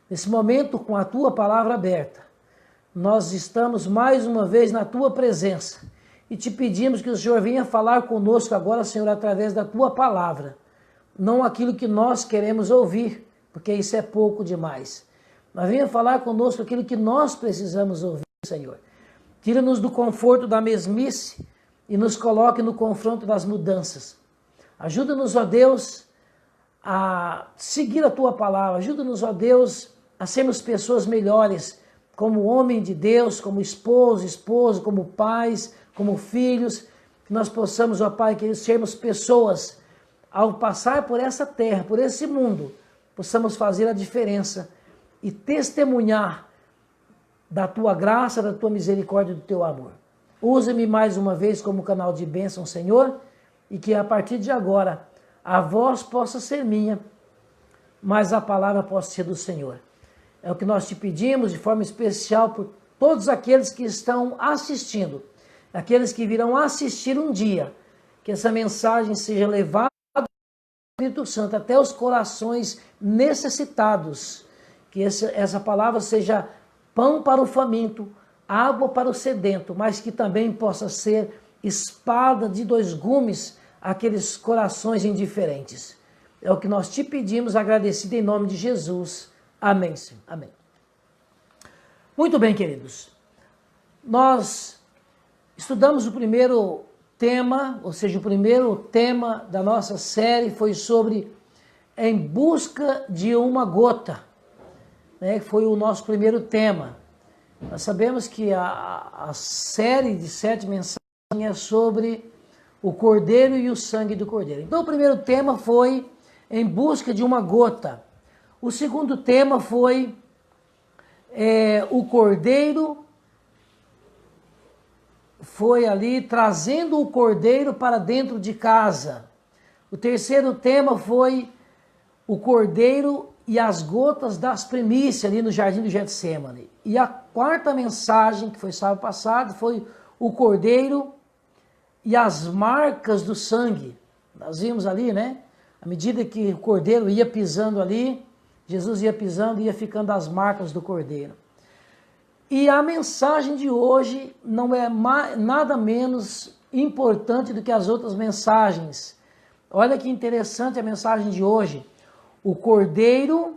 Nesse momento, com a tua palavra aberta, nós estamos mais uma vez na tua presença e te pedimos que o Senhor venha falar conosco agora, Senhor, através da tua palavra. Não aquilo que nós queremos ouvir, porque isso é pouco demais. Mas venha falar conosco aquilo que nós precisamos ouvir, Senhor. Tira-nos do conforto da mesmice e nos coloque no confronto das mudanças. Ajuda-nos, ó Deus, a seguir a tua palavra. Ajuda-nos, ó Deus, a sermos pessoas melhores, como homem de Deus, como esposo, como pais, como filhos. Que nós possamos, ó Pai, que sermos pessoas, ao passar por essa terra, por esse mundo, possamos fazer a diferença e testemunhar da tua graça, da tua misericórdia, do teu amor. Usa-me mais uma vez como canal de bênção, Senhor, e que a partir de agora a voz possa ser minha, mas a palavra possa ser do Senhor. É o que nós te pedimos de forma especial por todos aqueles que estão assistindo, aqueles que virão assistir um dia, que essa mensagem seja levada do Espírito Santo até os corações necessitados, que essa palavra seja pão para o faminto, água para o sedento, mas que também possa ser espada de dois gumes àqueles corações indiferentes. É o que nós te pedimos, agradecido em nome de Jesus. Amém, Senhor. Amém. Muito bem, queridos. Nós estudamos o primeiro tema, ou seja, o primeiro tema da nossa série foi sobre Em Busca de uma Gota, né? Foi o nosso primeiro tema. Nós sabemos que a série de 7 mensagens é sobre o Cordeiro e o sangue do Cordeiro. Então o primeiro tema foi Em Busca de uma Gota. O segundo tema foi o Cordeiro, foi ali trazendo o Cordeiro para dentro de casa. O terceiro tema foi o Cordeiro e as gotas das primícias ali no jardim do Getsêmani. E a quarta mensagem, que foi sábado passado, foi o Cordeiro e as marcas do sangue. Nós vimos ali, né? À medida que o Cordeiro ia pisando ali, Jesus ia pisando e ia ficando as marcas do Cordeiro. E a mensagem de hoje não é nada menos importante do que as outras mensagens. Olha que interessante a mensagem de hoje. O Cordeiro,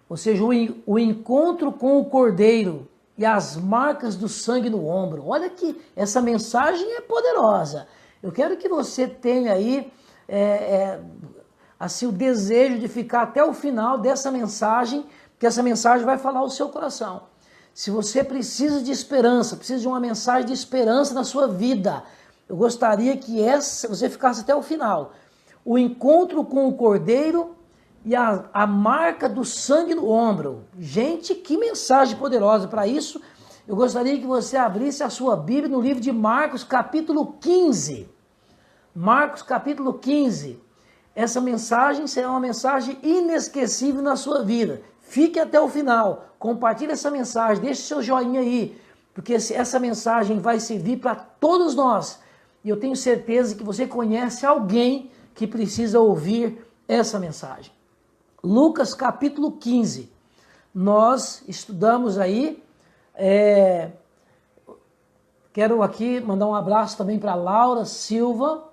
ou seja, o encontro com o Cordeiro e as marcas do sangue no ombro. Olha que essa mensagem é poderosa. Eu quero que você tenha aí assim, o desejo de ficar até o final dessa mensagem, porque essa mensagem vai falar o seu coração. Se você precisa de esperança, precisa de uma mensagem de esperança na sua vida, eu gostaria que você ficasse até o final. O encontro com o Cordeiro e a marca do sangue no ombro. Gente, que mensagem poderosa. Para isso, eu gostaria que você abrisse a sua Bíblia no livro de Marcos, capítulo 15. Marcos, capítulo 15. Essa mensagem será uma mensagem inesquecível na sua vida. Fique até o final. Compartilhe essa mensagem. Deixe seu joinha aí. Porque essa mensagem vai servir para todos nós. E eu tenho certeza que você conhece alguém que precisa ouvir essa mensagem. Lucas capítulo 15, nós estudamos aí, quero aqui mandar um abraço também para Laura Silva,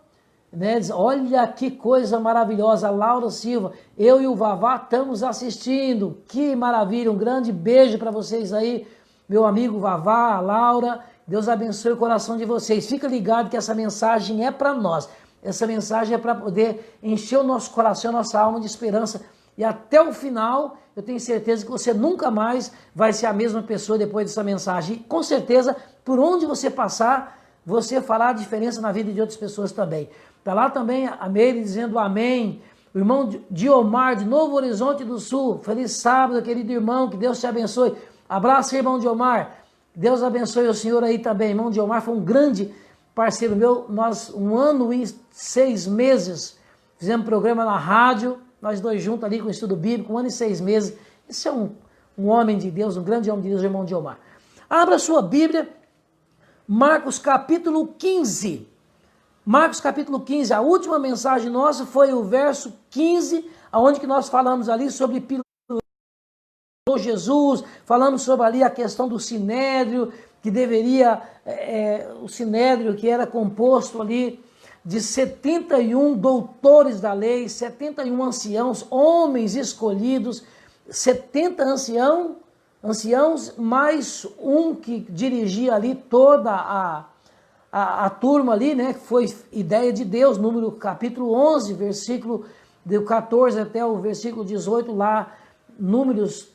né? Olha que coisa maravilhosa, Laura Silva, eu e o Vavá estamos assistindo, que maravilha, um grande beijo para vocês aí, meu amigo Vavá, Laura, Deus abençoe o coração de vocês, fica ligado que essa mensagem é para nós. Essa mensagem é para poder encher o nosso coração, a nossa alma de esperança. E até o final, eu tenho certeza que você nunca mais vai ser a mesma pessoa depois dessa mensagem. E com certeza, por onde você passar, você fará a diferença na vida de outras pessoas também. Está lá também a Meire dizendo amém. O irmão Diomar, de Novo Horizonte do Sul. Feliz sábado, querido irmão, que Deus te abençoe. Abraço, irmão Diomar. Deus abençoe o senhor aí também. Irmão Diomar foi um grande parceiro meu, nós 1 ano e 6 meses fizemos programa na rádio, nós dois juntos ali com o estudo bíblico, 1 ano e 6 meses. Esse é um homem de Deus, um grande homem de Deus, o irmão Diomar. Abra sua Bíblia, Marcos capítulo 15. Marcos capítulo 15, a última mensagem nossa foi o verso 15, onde que nós falamos ali sobre Jesus, falamos sobre ali a questão do sinédrio, que deveria, o sinédrio que era composto ali de 71 doutores da lei, 71 anciãos, homens escolhidos, 70 anciãos, mais um que dirigia ali toda a turma ali, né, que foi ideia de Deus, número capítulo 11, versículo do 14 até o versículo 18, lá, Números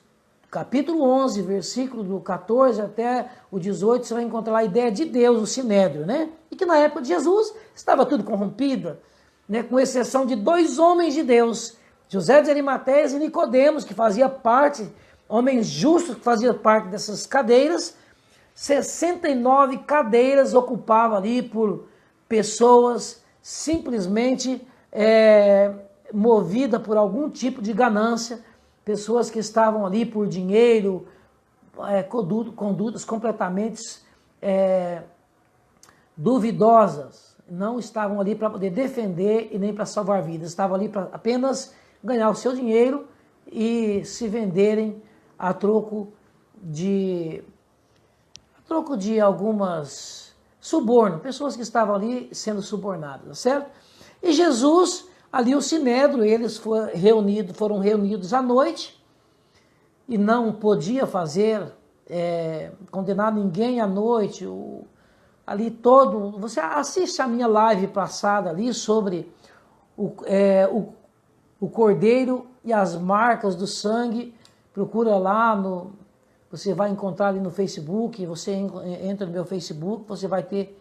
capítulo 11, versículo do 14 até o 18, você vai encontrar lá a ideia de Deus, o sinédrio, né? E que na época de Jesus estava tudo corrompido, né? Com exceção de 2 homens de Deus, José de Arimateias e Nicodemos, que fazia parte, homens justos que faziam parte dessas cadeiras. 69 cadeiras ocupavam ali por pessoas simplesmente movidas por algum tipo de ganância, pessoas que estavam ali por dinheiro, condutas completamente duvidosas, não estavam ali para poder defender e nem para salvar vidas, estavam ali para apenas ganhar o seu dinheiro e se venderem a troco de algumas suborno, pessoas que estavam ali sendo subornadas, certo? E Jesus, ali o sinédrio, eles foram reunidos à noite e não podia condenar ninguém à noite. Você assiste a minha live passada ali sobre o cordeiro e as marcas do sangue. Procura lá, você vai encontrar ali no Facebook, você entra no meu Facebook, você vai ter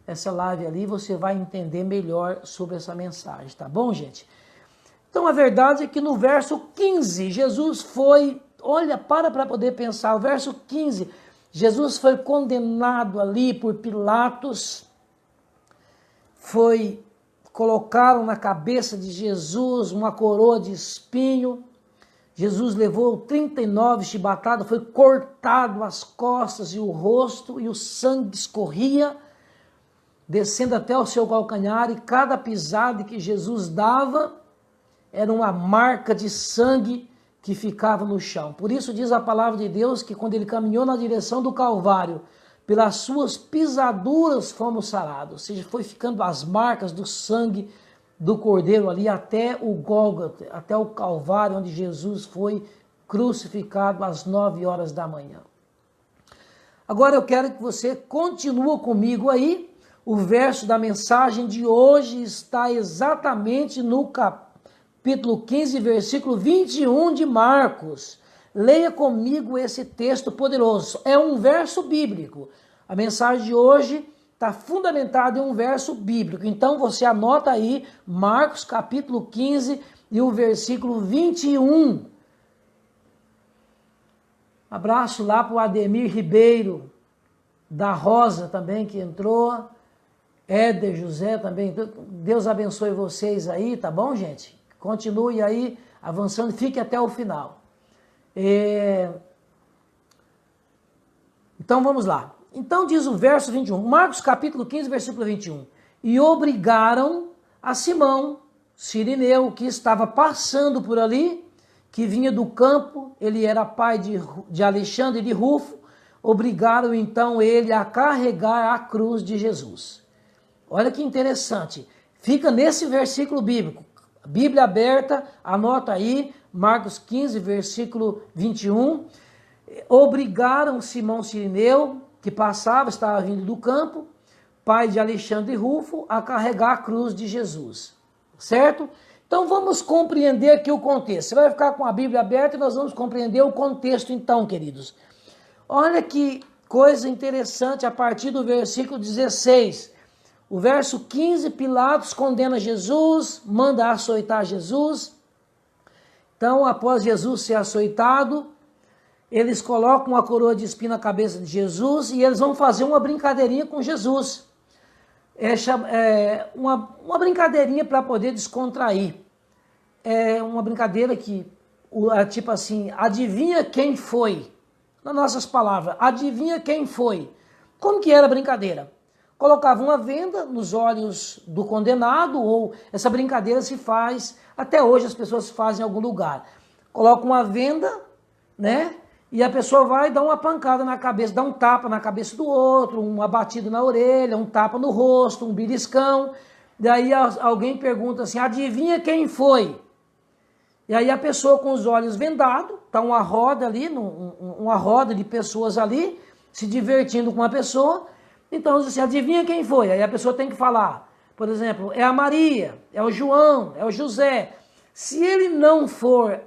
essa live ali, você vai entender melhor sobre essa mensagem, tá bom, gente? Então a verdade é que no verso 15, Jesus foi, para poder pensar, o verso 15, Jesus foi condenado ali por Pilatos, colocaram na cabeça de Jesus uma coroa de espinho, Jesus levou 39 chibatadas, foi cortado as costas e o rosto, e o sangue escorria, descendo até o seu calcanhar, e cada pisada que Jesus dava era uma marca de sangue que ficava no chão. Por isso diz a palavra de Deus que quando ele caminhou na direção do Calvário, pelas suas pisaduras fomos sarados, ou seja, foi ficando as marcas do sangue do Cordeiro ali até o Gólgota, até o Calvário, onde Jesus foi crucificado às 9 horas da manhã. Agora eu quero que você continue comigo aí. O verso da mensagem de hoje está exatamente no capítulo 15, versículo 21 de Marcos. Leia comigo esse texto poderoso. É um verso bíblico. A mensagem de hoje está fundamentada em um verso bíblico. Então você anota aí Marcos capítulo 15 e o versículo 21. Abraço lá para o Ademir Ribeiro, da Rosa também que entrou. Éder José também. Deus abençoe vocês aí, tá bom, gente? Continue aí avançando, fique até o final. Então vamos lá. Então diz o verso 21, Marcos capítulo 15, versículo 21. E obrigaram a Simão, Cirineu, que estava passando por ali, que vinha do campo, ele era pai de Alexandre e de Rufo, obrigaram então ele a carregar a cruz de Jesus. Olha que interessante, fica nesse versículo bíblico, Bíblia aberta, anota aí, Marcos 15, versículo 21, obrigaram Simão Cirineu, que estava vindo do campo, pai de Alexandre e Rufo, a carregar a cruz de Jesus, certo? Então vamos compreender aqui o contexto. Você vai ficar com a Bíblia aberta e nós vamos compreender o contexto então, queridos. Olha que coisa interessante a partir do versículo 16. O verso 15, Pilatos condena Jesus, manda açoitar Jesus. Então, após Jesus ser açoitado, eles colocam uma coroa de espinho na cabeça de Jesus e eles vão fazer uma brincadeirinha com Jesus. Uma brincadeirinha para poder descontrair. É uma brincadeira que, tipo assim, adivinha quem foi? Nas nossas palavras, adivinha quem foi? Como que era a brincadeira? Colocava uma venda nos olhos do condenado, ou essa brincadeira se faz, até hoje as pessoas fazem em algum lugar. Coloca uma venda, né? e a pessoa vai dar uma pancada na cabeça, dá um tapa na cabeça do outro, uma batida na orelha, um tapa no rosto, um beliscão. Daí alguém pergunta assim, adivinha quem foi? E aí a pessoa com os olhos vendados, está uma roda ali, uma roda de pessoas ali, se divertindo com a pessoa. Então, assim, adivinha quem foi? Aí a pessoa tem que falar, por exemplo, é a Maria, é o João, é o José. Se ele não for,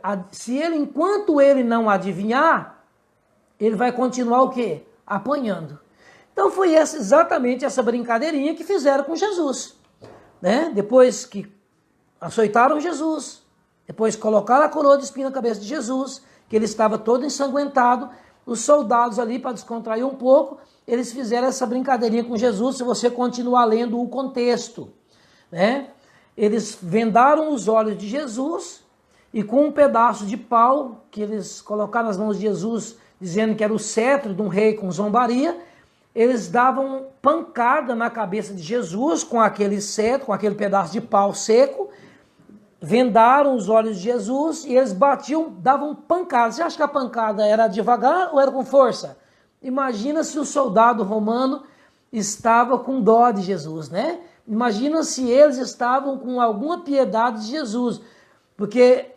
enquanto ele não adivinhar, ele vai continuar o quê? Apanhando. Então foi exatamente essa brincadeirinha que fizeram com Jesus, né? Depois que açoitaram Jesus, depois colocaram a coroa de espinho na cabeça de Jesus, que ele estava todo ensanguentado, os soldados ali, para descontrair um pouco, eles fizeram essa brincadeirinha com Jesus, se você continuar lendo o contexto, né? Eles vendaram os olhos de Jesus e com um pedaço de pau que eles colocaram nas mãos de Jesus, dizendo que era o cetro de um rei com zombaria, eles davam pancada na cabeça de Jesus com aquele cetro, com aquele pedaço de pau seco, vendaram os olhos de Jesus e eles batiam, davam pancada. Você acha que a pancada era devagar ou era com força? Imagina se o soldado romano estava com dó de Jesus, né? Imagina se eles estavam com alguma piedade de Jesus, porque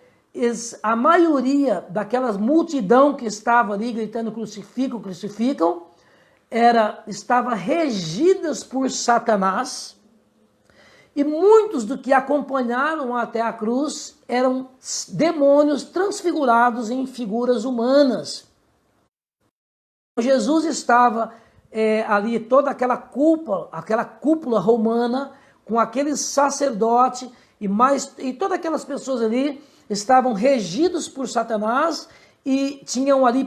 a maioria daquelas multidão que estava ali gritando crucificam, crucificam, estava regidas por Satanás, e muitos do que acompanharam até a cruz eram demônios transfigurados em figuras humanas. Jesus estava ali, toda aquela cúpula romana, com aquele sacerdote e todas aquelas pessoas ali estavam regidos por Satanás e tinham ali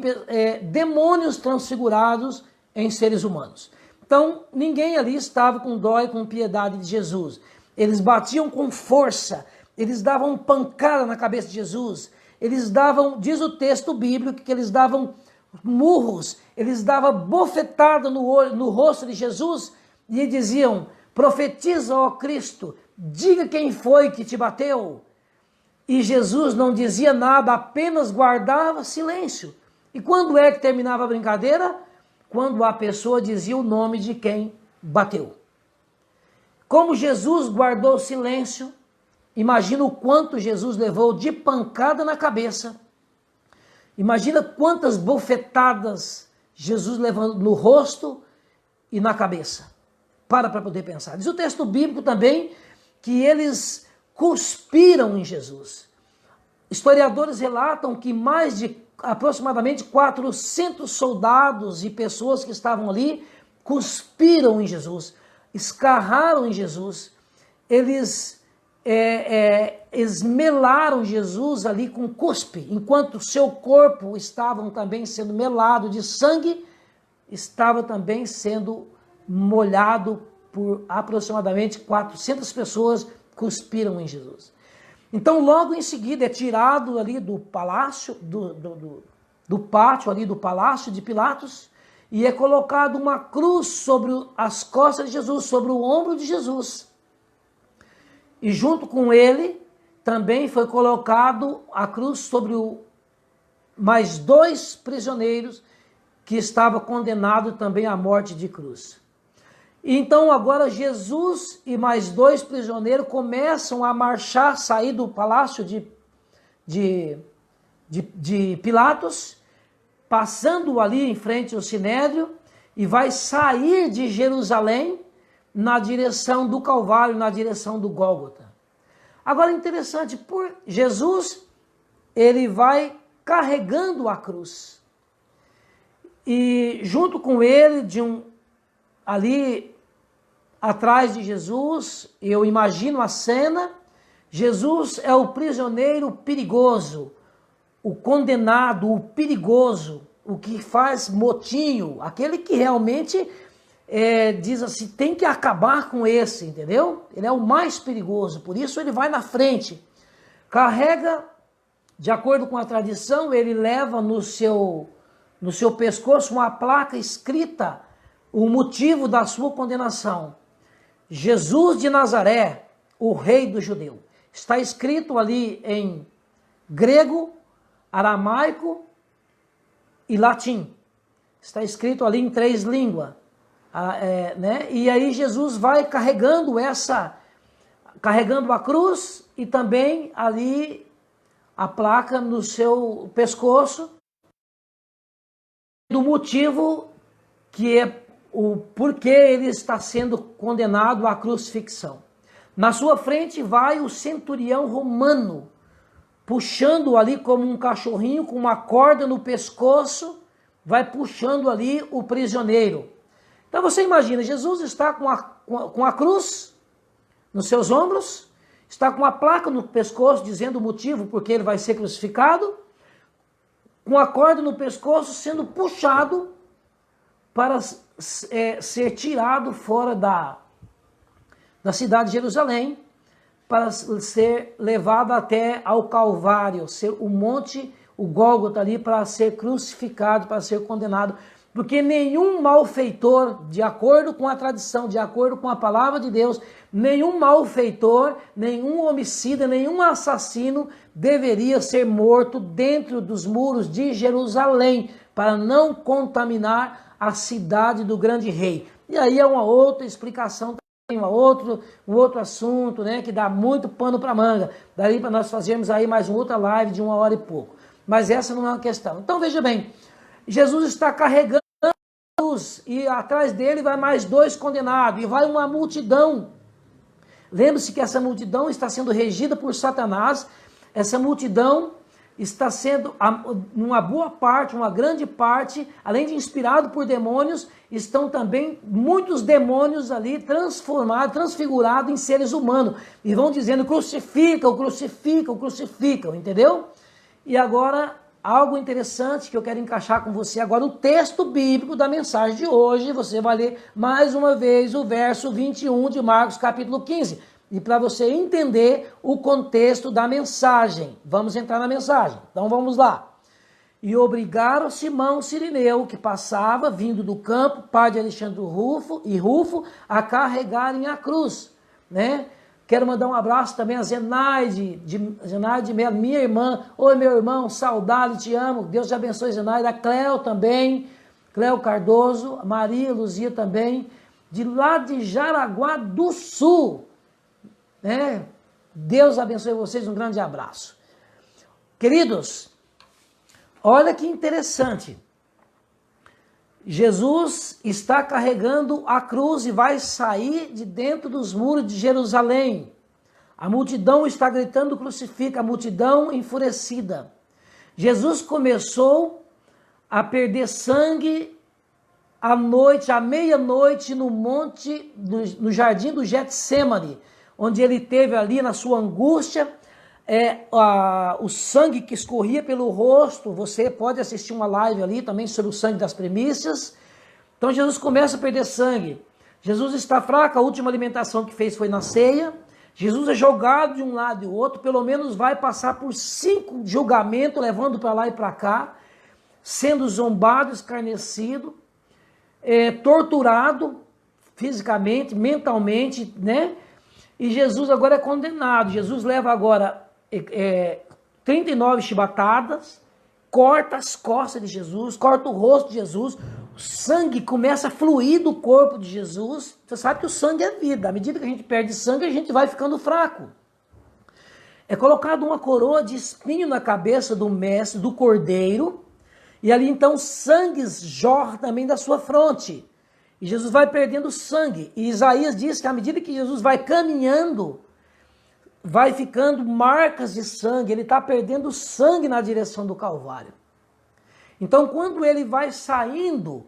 demônios transfigurados em seres humanos. Então, ninguém ali estava com dó e com piedade de Jesus. Eles batiam com força, eles davam pancada na cabeça de Jesus, eles davam, diz o texto bíblico, que eles davam murros, eles davam bofetada no rosto de Jesus e diziam, profetiza, ó Cristo, diga quem foi que te bateu. E Jesus não dizia nada, apenas guardava silêncio. E quando é que terminava a brincadeira? Quando a pessoa dizia o nome de quem bateu. Como Jesus guardou silêncio, imagina o quanto Jesus levou de pancada na cabeça. Imagina quantas bofetadas Jesus levando no rosto e na cabeça. Para poder pensar. Diz o texto bíblico também que eles cuspiram em Jesus. Historiadores relatam que mais de aproximadamente 400 soldados e pessoas que estavam ali cuspiram em Jesus, escarraram em Jesus, eles esmelaram Jesus ali com cuspe, enquanto seu corpo estava também sendo melado de sangue, estava também sendo molhado por aproximadamente 400 pessoas cuspiram em Jesus. Então, logo em seguida, é tirado ali do palácio, do pátio ali do palácio de Pilatos, e é colocado uma cruz sobre as costas de Jesus, sobre o ombro de Jesus. E junto com ele, também foi colocado a cruz sobre mais 2 prisioneiros que estavam condenados também à morte de cruz. Então agora Jesus e mais 2 prisioneiros começam a marchar, sair do palácio de Pilatos, passando ali em frente ao Sinédrio, e vai sair de Jerusalém na direção do Calvário, na direção do Gólgota. Agora interessante, por Jesus, ele vai carregando a cruz. E junto com ele, ali atrás de Jesus, eu imagino a cena, Jesus é o prisioneiro perigoso, o condenado, o perigoso, o que faz motinho, aquele que realmente diz assim, tem que acabar com esse, entendeu? Ele é o mais perigoso, por isso ele vai na frente, carrega, de acordo com a tradição, ele leva no seu pescoço uma placa escrita, o motivo da sua condenação. Jesus de Nazaré, o rei dos judeus. Está escrito ali em grego, aramaico e latim. Está escrito ali em 3 línguas. Né? E aí Jesus vai carregando a cruz e também ali a placa no seu pescoço, do motivo que é o porquê ele está sendo condenado à crucifixão. Na sua frente vai o centurião romano, puxando ali como um cachorrinho com uma corda no pescoço, vai puxando ali o prisioneiro. Então você imagina, Jesus está com a cruz nos seus ombros, está com a placa no pescoço dizendo o motivo porque ele vai ser crucificado, com a corda no pescoço sendo puxado para ser tirado fora da cidade de Jerusalém, para ser levado até ao Calvário, ser o monte, o Gólgota ali, para ser crucificado, para ser condenado. Porque nenhum malfeitor, de acordo com a tradição, de acordo com a palavra de Deus, nenhum malfeitor, nenhum homicida, nenhum assassino deveria ser morto dentro dos muros de Jerusalém, para não contaminar a cidade do grande rei. E aí é uma outra explicação, um outro assunto, né, que dá muito pano para manga. Daí para nós fazermos aí mais uma outra live de 1 hora e pouco. Mas essa não é uma questão. Então veja bem, Jesus está carregando a cruz e atrás dele vai mais 2 condenados e vai uma multidão. Lembre-se que essa multidão está sendo regida por Satanás. Essa multidão está sendo, uma boa parte, uma grande parte, além de inspirado por demônios, estão também muitos demônios ali transfigurados em seres humanos. E vão dizendo, crucificam, crucificam, crucificam, entendeu? E agora, algo interessante que eu quero encaixar com você agora, o texto bíblico da mensagem de hoje. Você vai ler mais uma vez o verso 21 de Marcos capítulo 15. E para você entender o contexto da mensagem. Vamos entrar na mensagem. Então vamos lá. E obrigaram Simão Cirineu, que passava, vindo do campo, pai de Alexandre Rufo, a carregarem a cruz. Né? Quero mandar um abraço também a Zenaide Melo, minha irmã. Oi, meu irmão, saudade, te amo. Deus te abençoe, Zenaide. A Cleo também, Cleo Cardoso, a Maria Luzia também, de lá de Jaraguá do Sul. Né? Deus abençoe vocês, um grande abraço. Queridos, olha que interessante. Jesus está carregando a cruz e vai sair de dentro dos muros de Jerusalém. A multidão está gritando, crucifica, a multidão enfurecida. Jesus começou a perder sangue à noite, à meia-noite, no jardim do Getsêmani, onde ele teve ali na sua angústia, o sangue que escorria pelo rosto. Você pode assistir uma live ali também sobre o sangue das primícias. Então Jesus começa a perder sangue. Jesus está fraco, a última alimentação que fez foi na ceia. Jesus é jogado de um lado e do outro, pelo menos vai passar por 5 julgamentos, levando para lá e para cá, sendo zombado, escarnecido, torturado fisicamente, mentalmente, né? E Jesus agora é condenado. Jesus leva agora 39 chibatadas, corta as costas de Jesus, corta o rosto de Jesus, o sangue começa a fluir do corpo de Jesus. Você sabe que o sangue é vida. À medida que a gente perde sangue, a gente vai ficando fraco. É colocado uma coroa de espinho na cabeça do mestre, do cordeiro, e ali então sangue jorra também da sua fronte. E Jesus vai perdendo sangue. E Isaías diz que à medida que Jesus vai caminhando, vai ficando marcas de sangue. Ele está perdendo sangue na direção do Calvário. Então, quando ele vai saindo,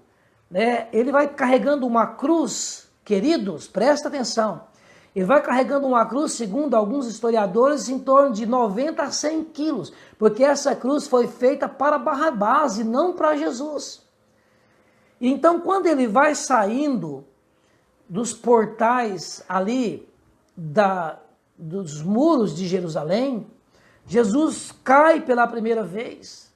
né, ele vai carregando uma cruz, queridos, presta atenção. Ele vai carregando uma cruz, segundo alguns historiadores, em torno de 90 a 100 quilos. Porque essa cruz foi feita para Barrabás e não para Jesus. Então, quando ele vai saindo dos portais ali, dos muros de Jerusalém, Jesus cai pela primeira vez.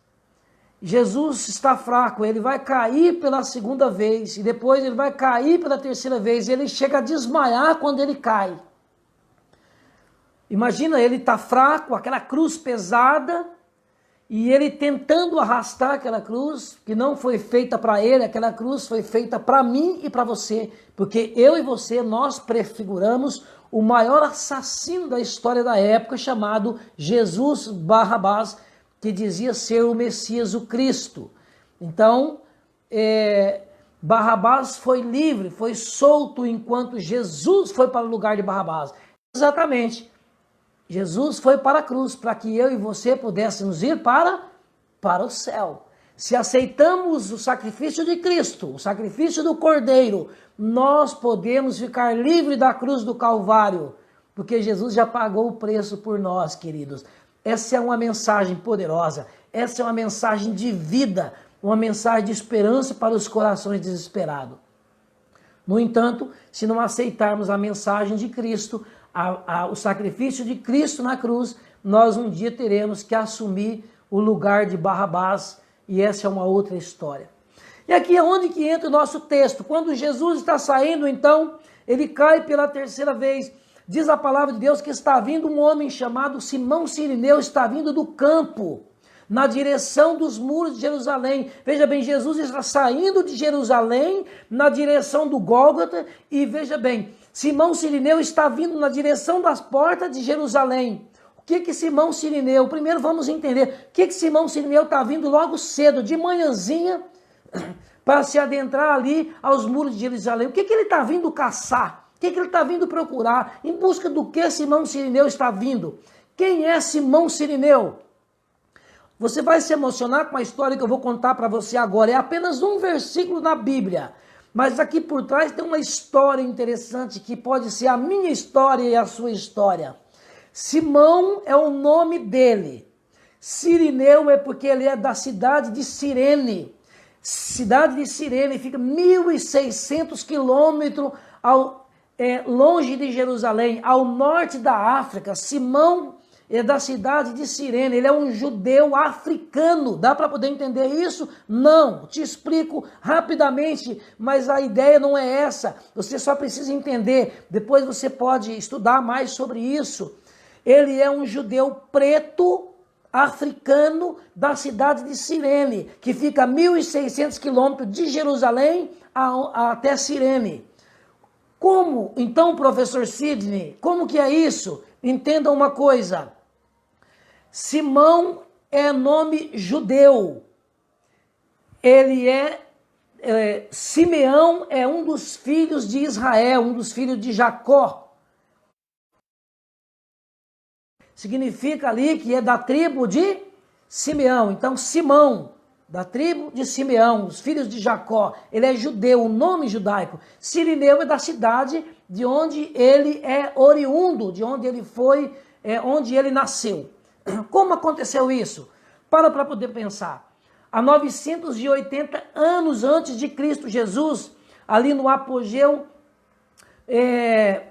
Jesus está fraco, ele vai cair pela segunda vez, e depois ele vai cair pela terceira vez, e ele chega a desmaiar quando ele cai. Imagina, ele está fraco, aquela cruz pesada, e ele tentando arrastar aquela cruz, que não foi feita para ele, aquela cruz foi feita para mim e para você, porque eu e você, nós prefiguramos o maior assassino da história da época, chamado Jesus Barrabás, que dizia ser o Messias, o Cristo. Então, Barrabás foi livre, foi solto, enquanto Jesus foi para o lugar de Barrabás. Exatamente. Jesus foi para a cruz, para que eu e você pudéssemos ir para o céu. Se aceitamos o sacrifício de Cristo, o sacrifício do Cordeiro, nós podemos ficar livres da cruz do Calvário, porque Jesus já pagou o preço por nós, queridos. Essa é uma mensagem poderosa, essa é uma mensagem de vida, uma mensagem de esperança para os corações desesperados. No entanto, se não aceitarmos a mensagem de Cristo, o sacrifício de Cristo na cruz, nós um dia teremos que assumir o lugar de Barrabás, e essa é uma outra história. E aqui é onde que entra o nosso texto. Quando Jesus está saindo, então, ele cai pela terceira vez. Diz a palavra de Deus que está vindo um homem chamado Simão Cirineu, está vindo do campo, na direção dos muros de Jerusalém. Veja bem, Jesus está saindo de Jerusalém, na direção do Gólgota, e veja bem, Simão Cirineu está vindo na direção das portas de Jerusalém. O que Simão Cirineu, primeiro vamos entender, o que Simão Cirineu está vindo logo cedo, de manhãzinha, para se adentrar ali aos muros de Jerusalém. O que ele está vindo caçar? O que ele está vindo procurar? Em busca do que Simão Cirineu está vindo? Quem é Simão Cirineu? Você vai se emocionar com a história que eu vou contar para você agora. É apenas um versículo na Bíblia. Mas aqui por trás tem uma história interessante que pode ser a minha história e a sua história. Simão é o nome dele. Cirineu é porque ele é da cidade de Cirene. Cidade de Cirene fica 1.600 quilômetros longe de Jerusalém, ao norte da África. Simão é da cidade de Cirene, ele é um judeu africano. Dá para poder entender isso? Não, te explico rapidamente, mas a ideia não é essa. Você só precisa entender, depois você pode estudar mais sobre isso. Ele é um judeu preto, africano, da cidade de Cirene, que fica a 1.600 quilômetros de Jerusalém até Cirene. Como, então, professor Sidney, como que é isso? Entenda uma coisa, Simão é nome judeu, Simeão é um dos filhos de Israel, um dos filhos de Jacó. Significa ali que é da tribo de Simeão. Então, Simão, da tribo de Simeão, os filhos de Jacó, ele é judeu, o nome judaico. Cirineu é da cidade de onde ele é oriundo, de onde ele foi, onde ele nasceu. Como aconteceu isso? Para poder pensar. Há 980 anos antes de Cristo Jesus, ali no apogeu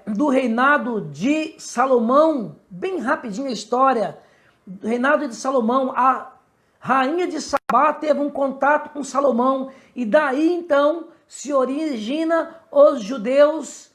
do reinado de Salomão, bem rapidinho a história, do reinado de Salomão, a rainha de Sabá teve um contato com Salomão, e daí então se origina os judeus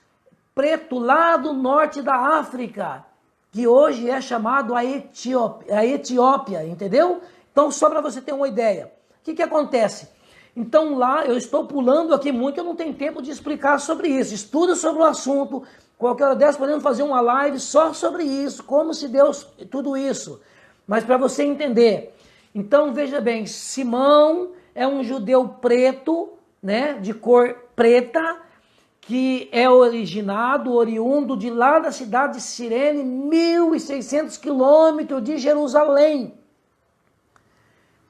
pretos lá do norte da África, que hoje é chamado a Etiópia, entendeu? Então, só para você ter uma ideia. O que acontece? Então lá, eu estou pulando aqui muito, eu não tenho tempo de explicar sobre isso. Estuda sobre o assunto, qualquer hora dessa podemos fazer uma live só sobre isso, como se deu tudo isso. Mas para você entender, então veja bem, Simão é um judeu preto, né, de cor preta, que é oriundo de lá da cidade de Cirene, 1.600 quilômetros de Jerusalém.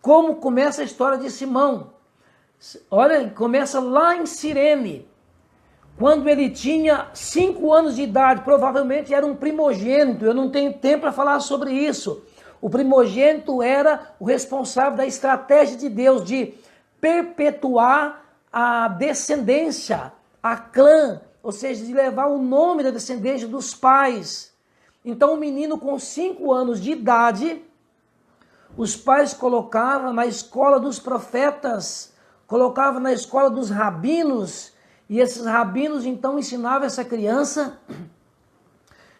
Como começa a história de Simão? Olha, começa lá em Cirene, quando ele tinha 5 anos de idade, provavelmente era um primogênito, eu não tenho tempo para falar sobre isso. O primogênito era o responsável da estratégia de Deus de perpetuar a descendência, a clã, ou seja, de levar o nome da descendência dos pais. Então o menino com 5 anos de idade, os pais colocavam na escola dos profetas, colocavam na escola dos rabinos, e esses rabinos então ensinavam essa criança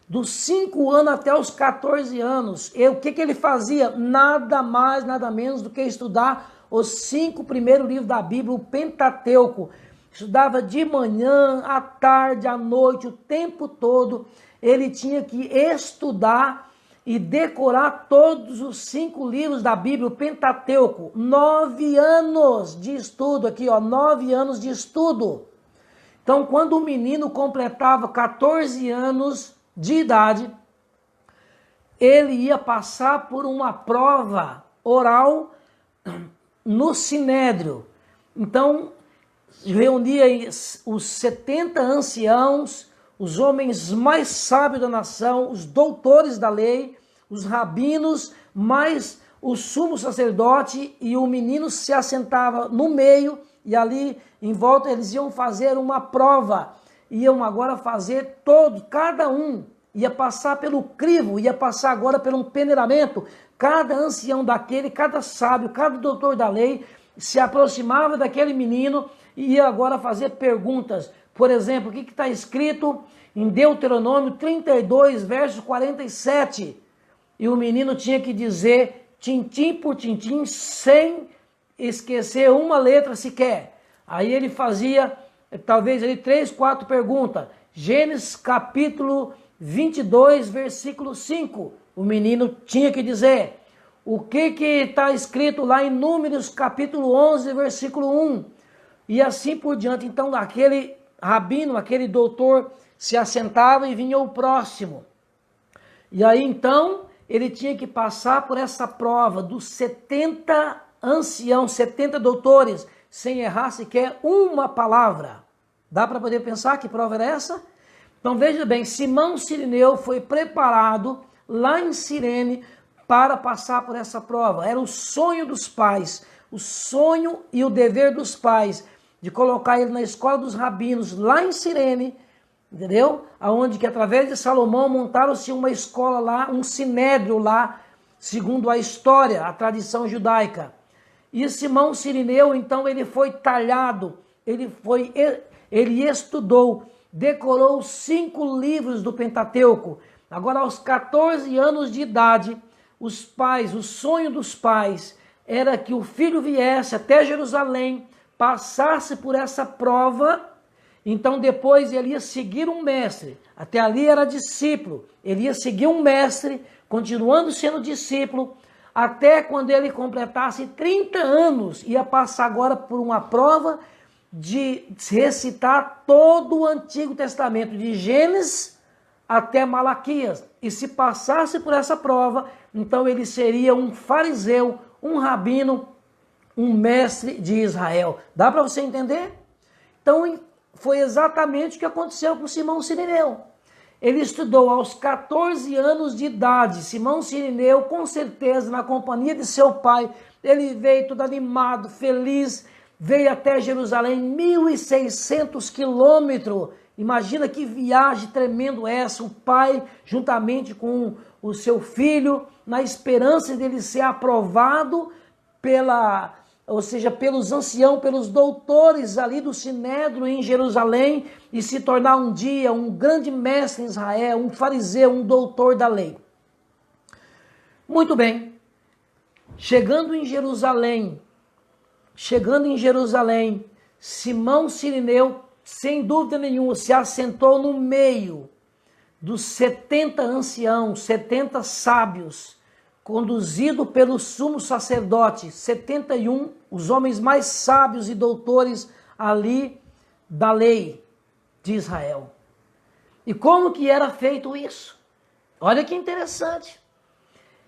dos 5 anos até os 14 anos. E o que ele fazia? Nada mais, nada menos do que estudar os 5 primeiros livros da Bíblia, o Pentateuco. Estudava de manhã, à tarde, à noite, o tempo todo. Ele tinha que estudar e decorar todos os 5 livros da Bíblia, o Pentateuco. 9 anos de estudo aqui, ó, 9 anos de estudo. Então, quando o menino completava 14 anos de idade, ele ia passar por uma prova oral no Sinédrio. Então, reunia os 70 anciãos, os homens mais sábios da nação, os doutores da lei, os rabinos, mais o sumo sacerdote, e o menino se assentava no meio, e ali em volta eles iam fazer uma prova, iam agora fazer todos, cada um ia passar pelo crivo, ia passar agora por um peneiramento. Cada ancião daquele, cada sábio, cada doutor da lei se aproximava daquele menino e ia agora fazer perguntas. Por exemplo, o que está escrito em Deuteronômio 32, verso 47? E o menino tinha que dizer, tintim por tintim, sem esquecer uma letra sequer. Aí ele fazia, talvez, ali 3, 4 perguntas. Gênesis capítulo 22, versículo 5. O menino tinha que dizer. O que está escrito lá em Números capítulo 11, versículo 1. E assim por diante. Então, aquele rabino, aquele doutor, se assentava e vinha o próximo. E aí, então, ele tinha que passar por essa prova dos 70 anciãos, 70 doutores, sem errar sequer uma palavra. Dá para poder pensar que prova era essa? Então, veja bem, Simão Cirineu foi preparado lá em Cirene para passar por essa prova. Era o sonho dos pais, o sonho e o dever dos pais, de colocar ele na escola dos rabinos, lá em Cirene, entendeu? Aonde que através de Salomão montaram-se uma escola lá, um sinédrio lá, segundo a história, a tradição judaica. E Simão Cirineu, então, ele foi talhado, ele estudou, decorou os 5 livros do Pentateuco. Agora, aos 14 anos de idade, os pais, o sonho dos pais era que o filho viesse até Jerusalém, passasse por essa prova. Então depois ele ia seguir um mestre, até ali era discípulo, ele ia seguir um mestre, continuando sendo discípulo, até quando ele completasse 30 anos, ia passar agora por uma prova de recitar todo o Antigo Testamento, de Gênesis até Malaquias. E se passasse por essa prova, então ele seria um fariseu, um rabino, um mestre de Israel. Dá para você entender? Então, foi exatamente o que aconteceu com Simão Cirineu. Ele estudou aos 14 anos de idade. Simão Cirineu, com certeza, na companhia de seu pai, ele veio todo animado, feliz, veio até Jerusalém, 1.600 quilômetros. Imagina que viagem tremendo essa, o pai juntamente com o seu filho, na esperança dele ser aprovado pelos anciãos, pelos doutores ali do Sinédrio em Jerusalém, e se tornar um dia um grande mestre em Israel, um fariseu, um doutor da lei. Muito bem, chegando em Jerusalém, Simão Cirineu, sem dúvida nenhuma, se assentou no meio dos 70 anciãos, 70 sábios, conduzido pelo sumo sacerdote, 71, os homens mais sábios e doutores ali da lei de Israel. E como que era feito isso? Olha que interessante.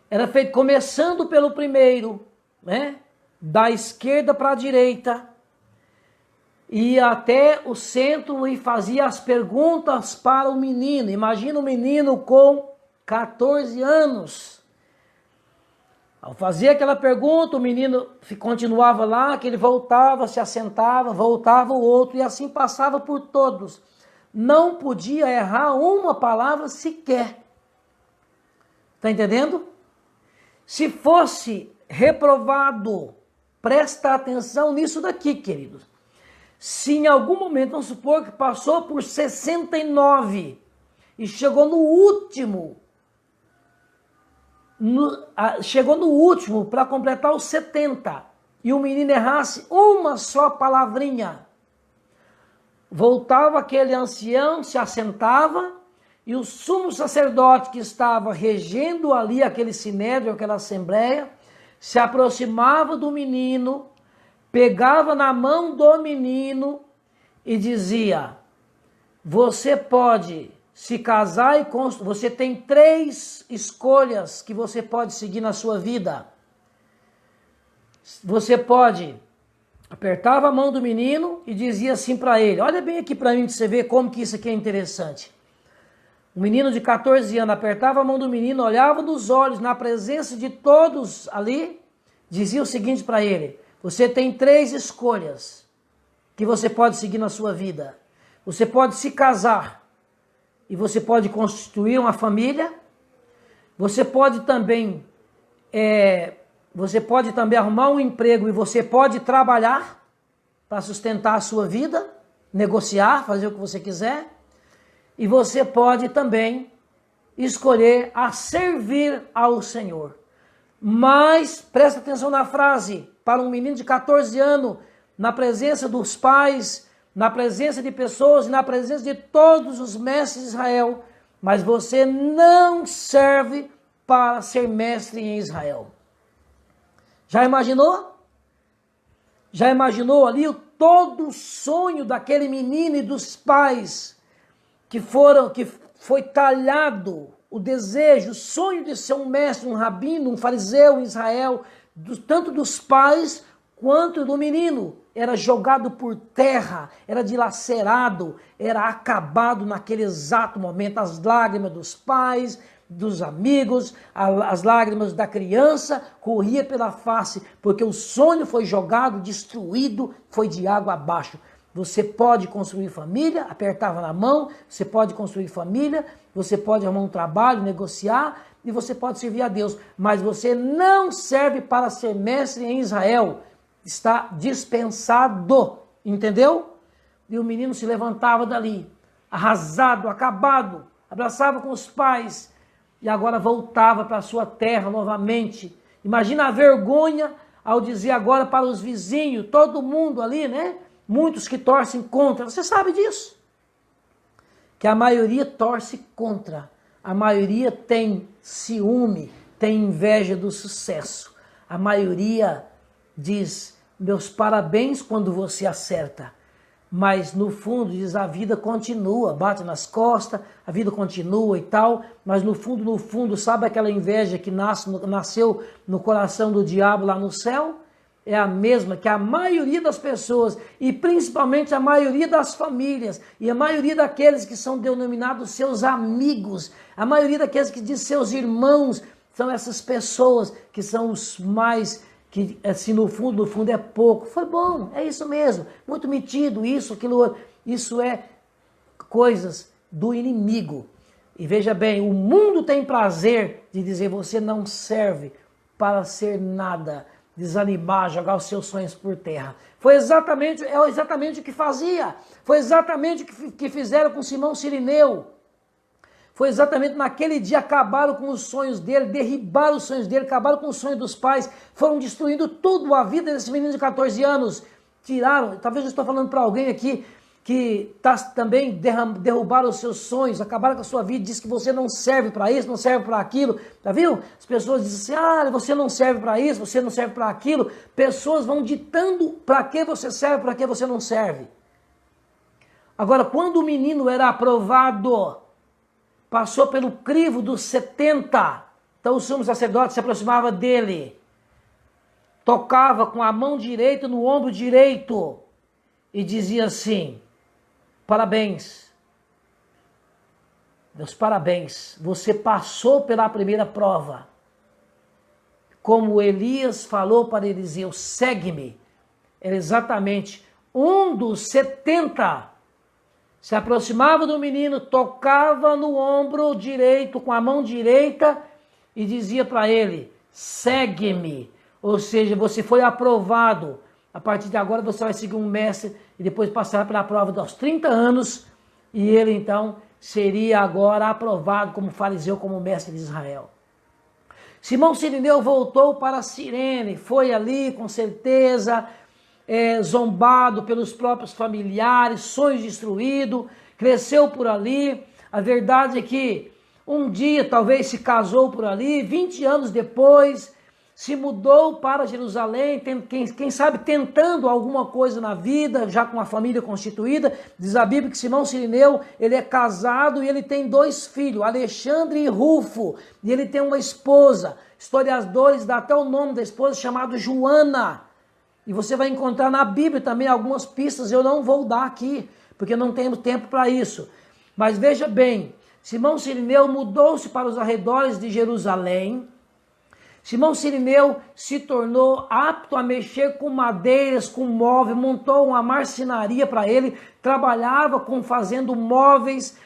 Era feito começando pelo primeiro, né? Da esquerda para a direita, ia até o centro e fazia as perguntas para o menino. Imagina um menino com 14 anos. Ao fazer aquela pergunta, o menino continuava lá, que ele voltava, se assentava, voltava o outro, e assim passava por todos. Não podia errar uma palavra sequer. Está entendendo? Se fosse reprovado, presta atenção nisso daqui, queridos. Se em algum momento, vamos supor que passou por 69, e chegou no último. Chegou no último para completar os 70. E o menino errasse uma só palavrinha. Voltava aquele ancião, se assentava, e o sumo sacerdote que estava regendo ali aquele sinédrio, aquela assembleia, se aproximava do menino, pegava na mão do menino e dizia: você pode se casar e você tem 3 escolhas que você pode seguir na sua vida. Você pode... Apertava a mão do menino e dizia assim para ele, olha bem aqui para mim para você ver como que isso aqui é interessante. O menino de 14 anos apertava a mão do menino, olhava nos olhos, na presença de todos ali, dizia o seguinte para ele: você tem 3 escolhas que você pode seguir na sua vida. Você pode se casar e você pode constituir uma família. Você pode também arrumar um emprego e você pode trabalhar para sustentar a sua vida, negociar, fazer o que você quiser. E você pode também escolher a servir ao Senhor. Mas, presta atenção na frase, para um menino de 14 anos, na presença dos pais, na presença de pessoas, na presença de todos os mestres de Israel, mas você não serve para ser mestre em Israel. Já imaginou? Já imaginou ali todo o sonho daquele menino e dos pais que foi talhado o desejo, o sonho de ser um mestre, um rabino, um fariseu em Israel, tanto dos pais quanto do menino. Era jogado por terra, era dilacerado, era acabado naquele exato momento. As lágrimas dos pais, dos amigos, as lágrimas da criança corria pela face, porque o sonho foi jogado, destruído, foi de água abaixo. Você pode construir família, apertava na mão, você pode construir família, você pode arrumar um trabalho, negociar, e você pode servir a Deus, mas você não serve para ser mestre em Israel, está dispensado, entendeu? E o menino se levantava dali, arrasado, acabado, abraçava com os pais, e agora voltava para a sua terra novamente. Imagina a vergonha ao dizer agora para os vizinhos, todo mundo ali, né? Muitos que torcem contra, você sabe disso? Que a maioria torce contra, a maioria tem ciúme, tem inveja do sucesso. A maioria diz, meus parabéns quando você acerta. Mas no fundo diz, a vida continua, bate nas costas, a vida continua e tal. Mas no fundo, sabe aquela inveja que nasceu no coração do diabo lá no céu? É a mesma que a maioria das pessoas, e principalmente a maioria das famílias, e a maioria daqueles que são denominados seus amigos, a maioria daqueles que diz seus irmãos, são essas pessoas que são os mais, que assim no fundo é pouco. Foi bom, é isso mesmo, muito metido, isso, aquilo outro. Isso é coisas do inimigo. E veja bem, o mundo tem prazer de dizer, você não serve para ser nada, desanimar, jogar os seus sonhos por terra. É exatamente o que fazia. Foi exatamente o que fizeram com Simão Cirineu. Foi exatamente naquele dia, acabaram com os sonhos dele, derribaram os sonhos dele, acabaram com os sonhos dos pais, foram destruindo tudo a vida desse menino de 14 anos. Tiraram, talvez eu estou falando para alguém aqui, que também derrubaram os seus sonhos, acabaram com a sua vida, diz que você não serve para isso, não serve para aquilo, tá viu? As pessoas dizem assim, você não serve para isso, você não serve para aquilo, pessoas vão ditando para que você serve, para que você não serve. Agora, quando o menino era aprovado, passou pelo crivo dos 70, então o sumo sacerdote se aproximava dele, tocava com a mão direita no ombro direito e dizia assim, parabéns, meus parabéns, você passou pela primeira prova. Como Elias falou para Eliseu, segue-me. Era exatamente um dos 70. Se aproximava do menino, tocava no ombro direito, com a mão direita, e dizia para ele, segue-me. Ou seja, você foi aprovado. A partir de agora você vai seguir um mestre e depois passar pela prova dos 30 anos. E ele então seria agora aprovado como fariseu, como mestre de Israel. Simão Sirineu voltou para Cirene, foi ali com certeza zombado pelos próprios familiares, sonhos destruídos, cresceu por ali. A verdade é que um dia talvez se casou por ali, 20 anos depois se mudou para Jerusalém, quem sabe tentando alguma coisa na vida, já com a família constituída. Diz a Bíblia que Simão Sirineu, ele é casado e ele tem 2 filhos, Alexandre e Rufo, e ele tem uma esposa. Historiadores dão até o nome da esposa, chamado Joana, e você vai encontrar na Bíblia também algumas pistas, eu não vou dar aqui, porque não temos tempo para isso. Mas veja bem, Simão Sirineu mudou-se para os arredores de Jerusalém. Simão Sirineu se tornou apto a mexer com madeiras, com móveis, montou uma marcenaria para ele, trabalhava fazendo móveis,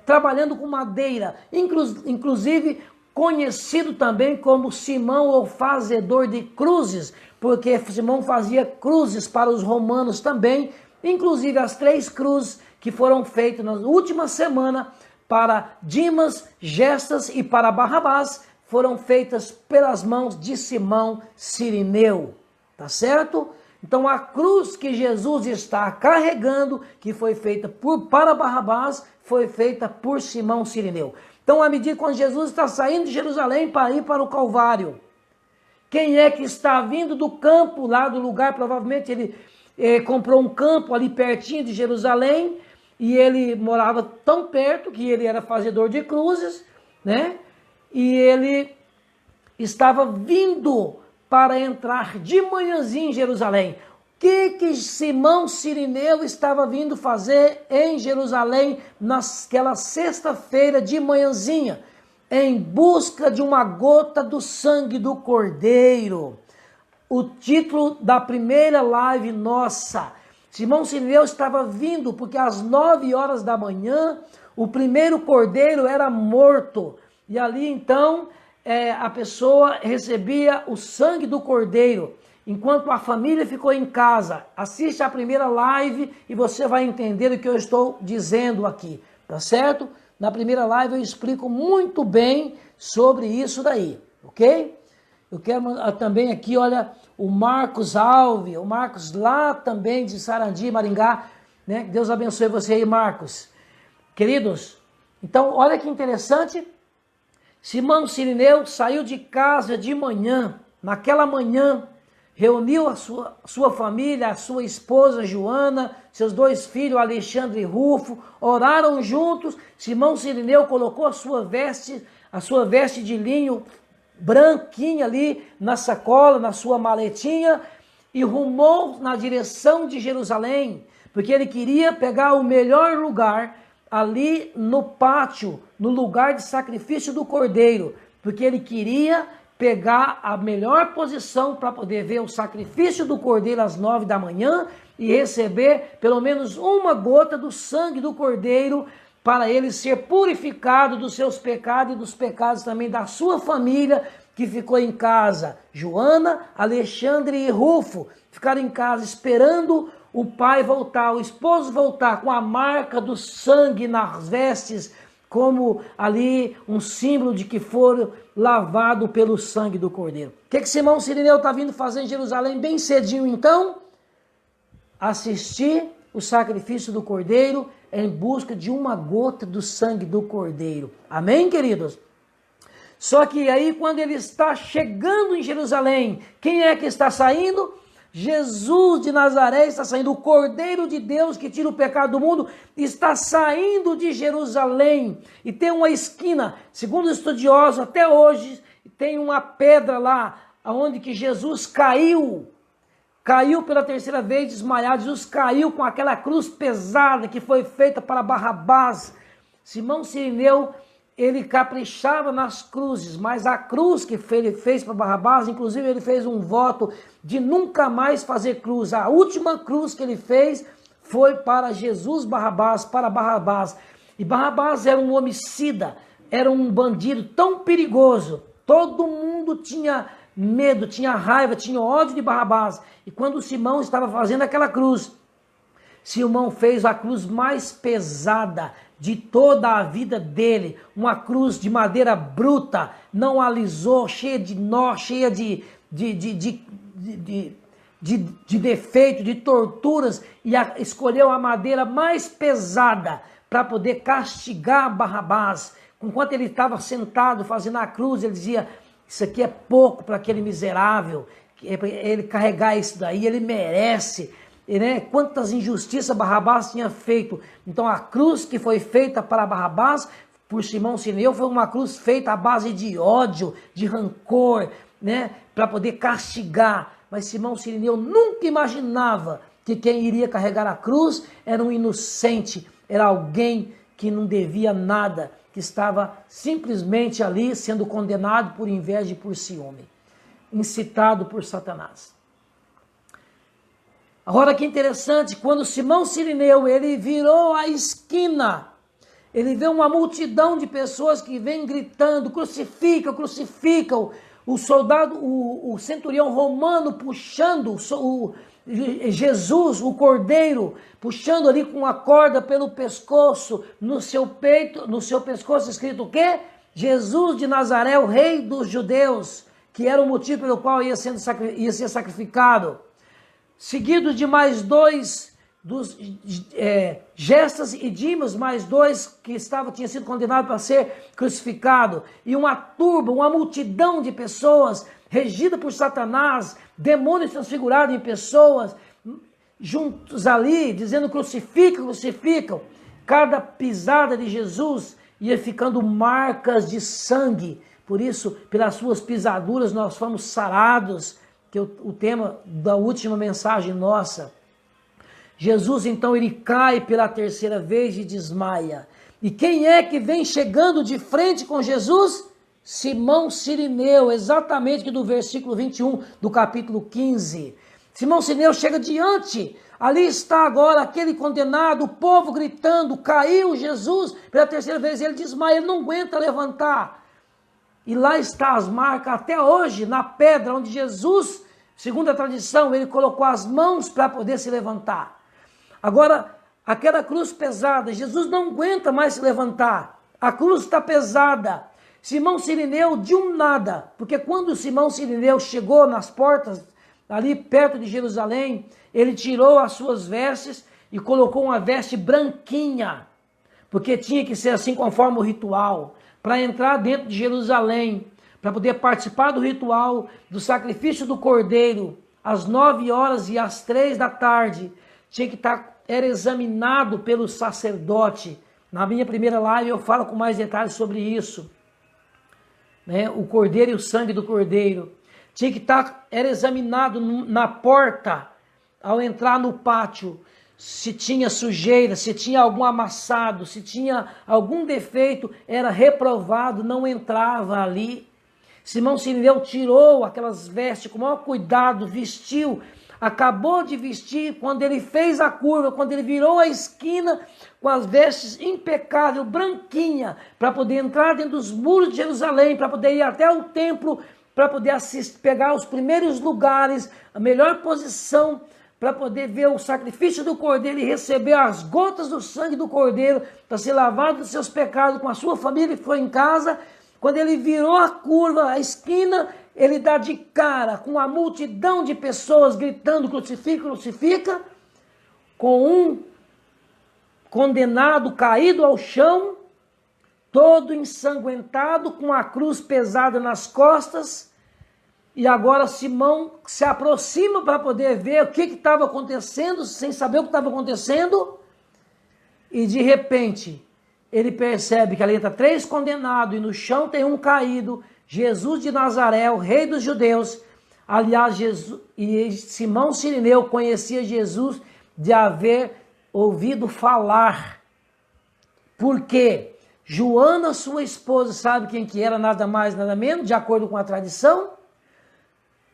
trabalhando com madeira, inclusive conhecido também como Simão, o fazedor de cruzes, porque Simão fazia cruzes para os romanos também, inclusive as 3 cruzes que foram feitas na última semana para Dimas, Gestas e para Barrabás, foram feitas pelas mãos de Simão Sirineu, tá certo? Então a cruz que Jesus está carregando, que foi feita para Barrabás, foi feita por Simão Sirineu. Então, à medida que Jesus está saindo de Jerusalém para ir para o Calvário, quem é que está vindo do campo, lá do lugar, provavelmente ele comprou um campo ali pertinho de Jerusalém, e ele morava tão perto que ele era fazedor de cruzes, né? E ele estava vindo para entrar de manhãzinha em Jerusalém. O que Simão Sirineu estava vindo fazer em Jerusalém naquela sexta-feira de manhãzinha? Em busca de uma gota do sangue do Cordeiro. O título da primeira live nossa. Simão Sirineu estava vindo porque às 9 horas da manhã o primeiro cordeiro era morto. E ali então a pessoa recebia o sangue do cordeiro, enquanto a família ficou em casa. Assiste a primeira live e você vai entender o que eu estou dizendo aqui, tá certo? Na primeira live eu explico muito bem sobre isso daí, ok? Eu quero também aqui, olha, o Marcos Alves, o Marcos lá também de Sarandi, Maringá, né? Deus abençoe você aí, Marcos. Queridos, então olha que interessante. Simão Sirineu saiu de casa de manhã, naquela manhã, reuniu a sua família, a sua esposa Joana, seus 2 filhos, Alexandre e Rufo, oraram juntos. Simão Sirineu colocou a sua veste de linho branquinha ali na sacola, na sua maletinha, e rumou na direção de Jerusalém, porque ele queria pegar o melhor lugar ali no pátio, no lugar de sacrifício do cordeiro, porque ele queria pegar a melhor posição para poder ver o sacrifício do cordeiro às 9 da manhã e receber pelo menos uma gota do sangue do cordeiro, para ele ser purificado dos seus pecados e dos pecados também da sua família, que ficou em casa. Joana, Alexandre e Rufo ficaram em casa esperando o pai voltar, o esposo voltar com a marca do sangue nas vestes, como ali um símbolo de que foram lavados pelo sangue do cordeiro. O que Simão Sirineu está vindo fazer em Jerusalém bem cedinho então? Assistir o sacrifício do cordeiro em busca de uma gota do sangue do cordeiro. Amém, queridos? Só que aí quando ele está chegando em Jerusalém, quem é que está saindo? Jesus de Nazaré está saindo, o Cordeiro de Deus que tira o pecado do mundo, está saindo de Jerusalém. E tem uma esquina, segundo os estudiosos, até hoje, tem uma pedra lá, onde que Jesus caiu pela 3ª vez desmaiado. Jesus caiu com aquela cruz pesada que foi feita para Barrabás. Simão Sirineu, ele caprichava nas cruzes, mas a cruz que ele fez para Barrabás, inclusive ele fez um voto de nunca mais fazer cruz. A última cruz que ele fez foi para Jesus Barrabás, para Barrabás. E Barrabás era um homicida, era um bandido tão perigoso. Todo mundo tinha medo, tinha raiva, tinha ódio de Barrabás. E quando Simão estava fazendo aquela cruz, Simão fez a cruz mais pesada de toda a vida dele, uma cruz de madeira bruta, não alisou, cheia de nó, cheia de defeito, de torturas, e escolheu a madeira mais pesada para poder castigar Barrabás. Enquanto ele estava sentado fazendo a cruz, ele dizia: isso aqui é pouco para aquele miserável, ele carregar isso daí, ele merece. Né? Quantas injustiças Barrabás tinha feito. Então a cruz que foi feita para Barrabás, por Simão Sirineu, foi uma cruz feita à base de ódio, de rancor, né? Para poder castigar. Mas Simão Sirineu nunca imaginava que quem iria carregar a cruz era um inocente, era alguém que não devia nada, que estava simplesmente ali sendo condenado por inveja e por ciúme, incitado por Satanás. Agora que interessante, quando Simão Sirineu, ele virou a esquina, ele vê uma multidão de pessoas que vem gritando: crucifica, crucifica. O soldado, o centurião romano puxando Jesus, o cordeiro, puxando ali com uma corda pelo pescoço, no seu peito, no seu pescoço escrito o quê? Jesus de Nazaré, o rei dos judeus, que era o motivo pelo qual ia ser sacrificado. Seguido de mais dois dos Gestas e Dimas, mais dois que tinham sido condenados para ser crucificado, e uma turba, uma multidão de pessoas, regida por Satanás, demônios transfigurados em pessoas, juntos ali, dizendo: crucificam, crucificam. Cada pisada de Jesus ia ficando marcas de sangue, por isso, pelas suas pisaduras nós fomos sarados, que é o tema da última mensagem nossa. Jesus, então, ele cai pela terceira vez e desmaia. E quem é que vem chegando de frente com Jesus? Simão Sirineu, exatamente que do versículo 21 do capítulo 15. Simão Sirineu chega diante, ali está agora aquele condenado, o povo gritando: caiu Jesus pela terceira vez, ele desmaia, ele não aguenta levantar. E lá está as marcas até hoje, na pedra onde Jesus, segundo a tradição, ele colocou as mãos para poder se levantar. Agora, aquela cruz pesada, Jesus não aguenta mais se levantar, a cruz está pesada. Simão Sirineu de um nada, porque quando Simão Sirineu chegou nas portas, ali perto de Jerusalém, ele tirou as suas vestes e colocou uma veste branquinha, porque tinha que ser assim conforme o ritual, para entrar dentro de Jerusalém, para poder participar do ritual do sacrifício do cordeiro, às 9 horas e às 3 da tarde, era examinado pelo sacerdote. Na minha primeira live eu falo com mais detalhes sobre isso. Né? O cordeiro e o sangue do cordeiro. Era examinado na porta, ao entrar no pátio, se tinha sujeira, se tinha algum amassado, se tinha algum defeito, era reprovado, não entrava ali. Simão Sirineu tirou aquelas vestes com o maior cuidado, vestiu, acabou de vestir, quando ele fez a curva, quando ele virou a esquina, com as vestes impecáveis, branquinha, para poder entrar dentro dos muros de Jerusalém, para poder ir até o templo, para poder pegar os primeiros lugares, a melhor posição, para poder ver o sacrifício do cordeiro e receber as gotas do sangue do cordeiro, para ser lavado dos seus pecados com a sua família que foi em casa. Quando ele virou a curva, a esquina, ele dá de cara com a multidão de pessoas gritando: crucifica, crucifica, com um condenado caído ao chão, todo ensanguentado, com a cruz pesada nas costas. E agora Simão se aproxima para poder ver o que estava acontecendo, sem saber o que estava acontecendo, e de repente ele percebe que ali está 3 condenados e no chão tem um caído, Jesus de Nazaré, o rei dos judeus. Aliás, Simão Sirineu conhecia Jesus de haver ouvido falar. Por quê? Joana, sua esposa, sabe quem que era, nada mais, nada menos, de acordo com a tradição?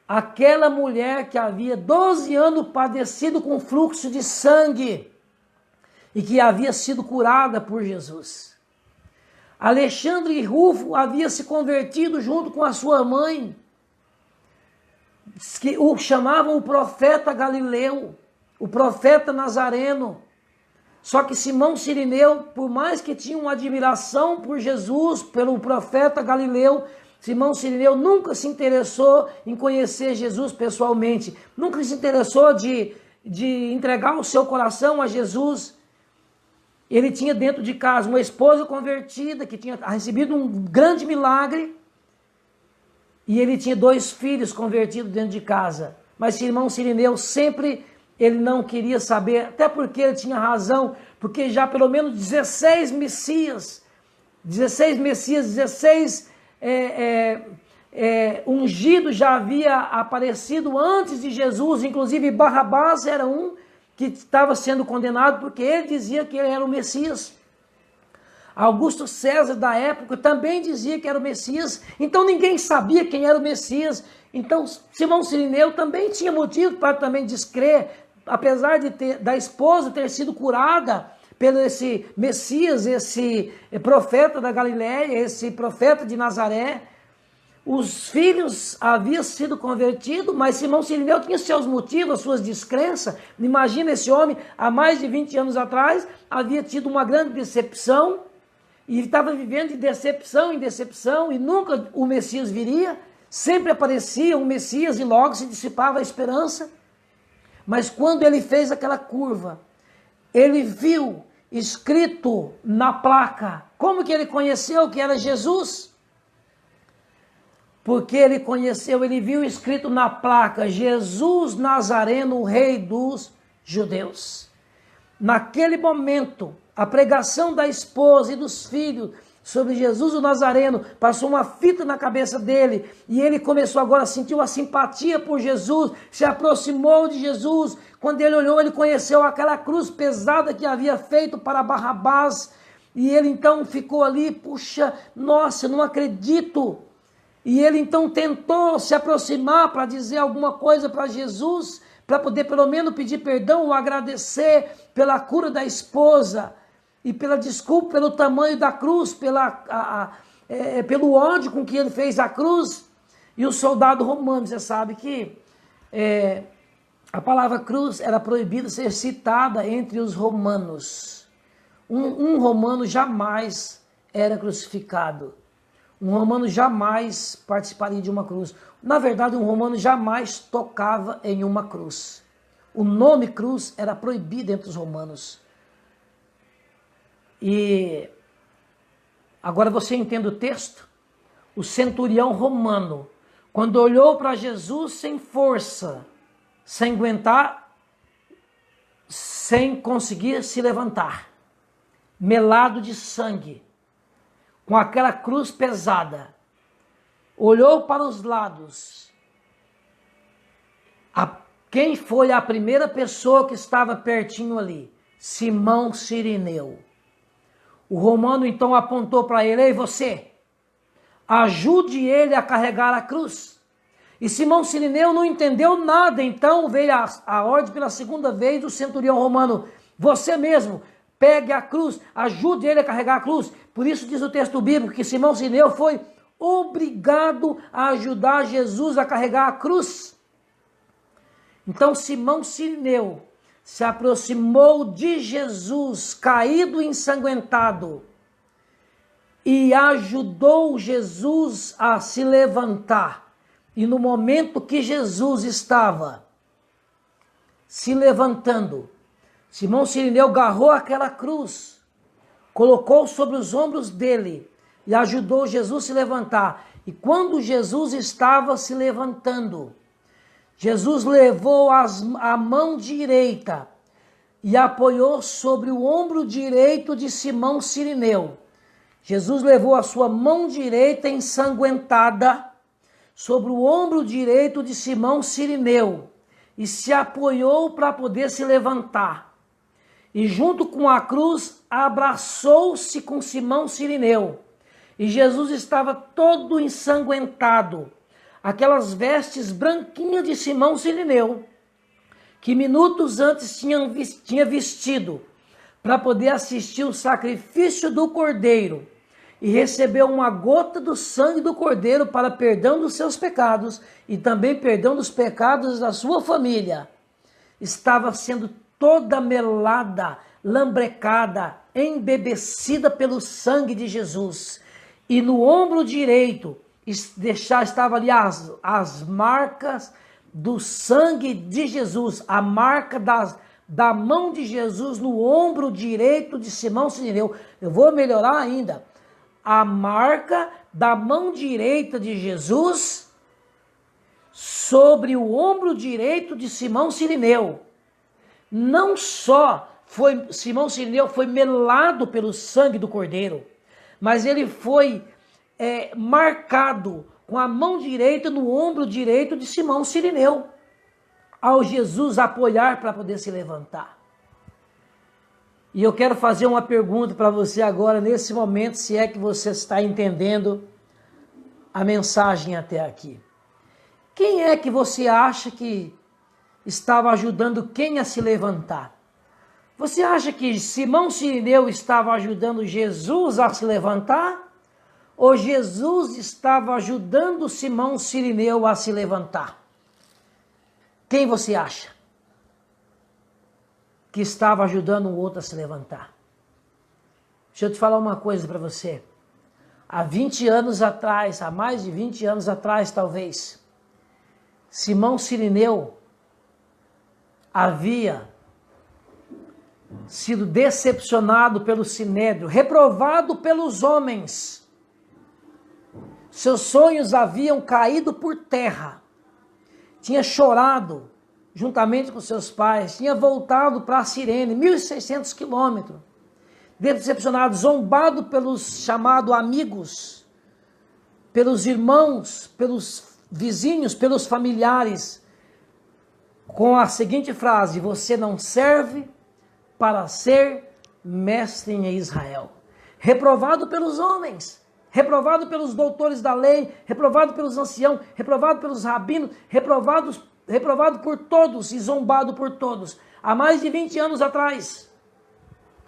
Aquela mulher que havia 12 anos padecido com fluxo de sangue e que havia sido curada por Jesus. Alexandre Rufo havia se convertido junto com a sua mãe, que o chamavam o profeta Galileu. o profeta Nazareno. Só que Simão Cirineu, por mais que tinha uma admiração por Jesus, pelo profeta Galileu, Simão Cirineu nunca se interessou em conhecer Jesus pessoalmente, nunca se interessou de entregar o seu coração a Jesus. Ele tinha dentro de casa uma esposa convertida, que tinha recebido um grande milagre, e ele tinha 2 filhos convertidos dentro de casa. Mas Simão Cirineu sempre, ele não queria saber, até porque ele tinha razão, porque já pelo menos 16 Messias, 16 ungidos já havia aparecido antes de Jesus, inclusive Barrabás era um que estava sendo condenado porque ele dizia que ele era o Messias. Augusto César da época também dizia que era o Messias, então ninguém sabia quem era o Messias. Então Simão Cirineu também tinha motivo para também descrer, apesar da esposa ter sido curada pelo esse Messias, esse profeta da Galiléia, esse profeta de Nazaré. Os filhos haviam sido convertidos, mas Simão Cirineu tinha seus motivos, suas descrenças. Imagina, esse homem, há mais de 20 anos atrás, havia tido uma grande decepção, e ele estava vivendo de decepção em decepção, e nunca o Messias viria. Sempre aparecia o Messias e logo se dissipava a esperança. Mas quando ele fez aquela curva, ele viu escrito na placa. Como que ele conheceu que era Jesus? Porque ele conheceu, ele viu escrito na placa, Jesus Nazareno, Rei dos Judeus. Naquele momento, a pregação da esposa e dos filhos sobre Jesus o Nazareno passou uma fita na cabeça dele, e ele começou agora a sentir uma simpatia por Jesus, se aproximou de Jesus. Quando ele olhou, ele conheceu aquela cruz pesada que havia feito para Barrabás, e ele então ficou ali, puxa, nossa, não acredito. E ele então tentou se aproximar para dizer alguma coisa para Jesus, para poder pelo menos pedir perdão ou agradecer pela cura da esposa, e pela desculpa, pelo tamanho da cruz, pelo ódio com que ele fez a cruz. E o soldado romano, você sabe que a palavra cruz era proibida ser citada entre os romanos. Um romano jamais era crucificado. Um romano jamais participaria de uma cruz. Na verdade, um romano jamais tocava em uma cruz. O nome cruz era proibido entre os romanos. E agora você entende o texto? O centurião romano, quando olhou para Jesus sem força, sem aguentar, sem conseguir se levantar, melado de sangue, com aquela cruz pesada, olhou para os lados. Quem foi a primeira pessoa que estava pertinho ali? Simão Cirineu. O romano então apontou para ele: ei, você, ajude ele a carregar a cruz. E Simão Cirineu não entendeu nada, então veio a ordem pela segunda vez do centurião romano: você mesmo, pegue a cruz, ajude ele a carregar a cruz. Por isso diz o texto bíblico que Simão Cirineu foi obrigado a ajudar Jesus a carregar a cruz. Então Simão Cirineu se aproximou de Jesus, caído e ensanguentado, e ajudou Jesus a se levantar. E no momento que Jesus estava se levantando, Simão Cirineu agarrou aquela cruz, colocou sobre os ombros dele e ajudou Jesus a se levantar. E quando Jesus estava se levantando, Jesus levou a mão direita e apoiou sobre o ombro direito de Simão Cirineu. Jesus levou a sua mão direita ensanguentada sobre o ombro direito de Simão Cirineu e se apoiou para poder se levantar. E junto com a cruz abraçou-se com Simão Cirineu. E Jesus estava todo ensanguentado. Aquelas vestes branquinhas de Simão Cirineu, que minutos antes tinha vestido para poder assistir o sacrifício do Cordeiro e receber uma gota do sangue do Cordeiro para perdão dos seus pecados e também perdão dos pecados da sua família. estava sendo toda melada, lambrecada, embebecida pelo sangue de Jesus. E no ombro direito estava ali as marcas do sangue de Jesus, a marca da mão de Jesus no ombro direito de Simão Sirineu. Eu vou melhorar ainda. A marca da mão direita de Jesus sobre o ombro direito de Simão Sirineu. Não só Simão Sirineu foi melado pelo sangue do Cordeiro, mas ele foi marcado com a mão direita no ombro direito de Simão Sirineu, ao Jesus apoiar para poder se levantar. E eu quero fazer uma pergunta para você agora, nesse momento, se é que você está entendendo a mensagem até aqui. Quem é que você acha que estava ajudando quem a se levantar? Você acha que Simão Sirineu estava ajudando Jesus a se levantar? Ou Jesus estava ajudando Simão Sirineu a se levantar? Quem você acha que estava ajudando o outro a se levantar? Deixa eu te falar uma coisa para você. Há 20 anos atrás, há mais de 20 anos atrás talvez, Simão Sirineu havia sido decepcionado pelo Sinédrio, reprovado pelos homens. Seus sonhos haviam caído por terra. Tinha chorado juntamente com seus pais, tinha voltado para a Cirene, 1.600 quilômetros, decepcionado, zombado pelos chamados amigos, pelos irmãos, pelos vizinhos, pelos familiares, com a seguinte frase: você não serve para ser mestre em Israel. Reprovado pelos homens, reprovado pelos doutores da lei, reprovado pelos anciãos, reprovado pelos rabinos, reprovado por todos e zombado por todos. Há mais de 20 anos atrás,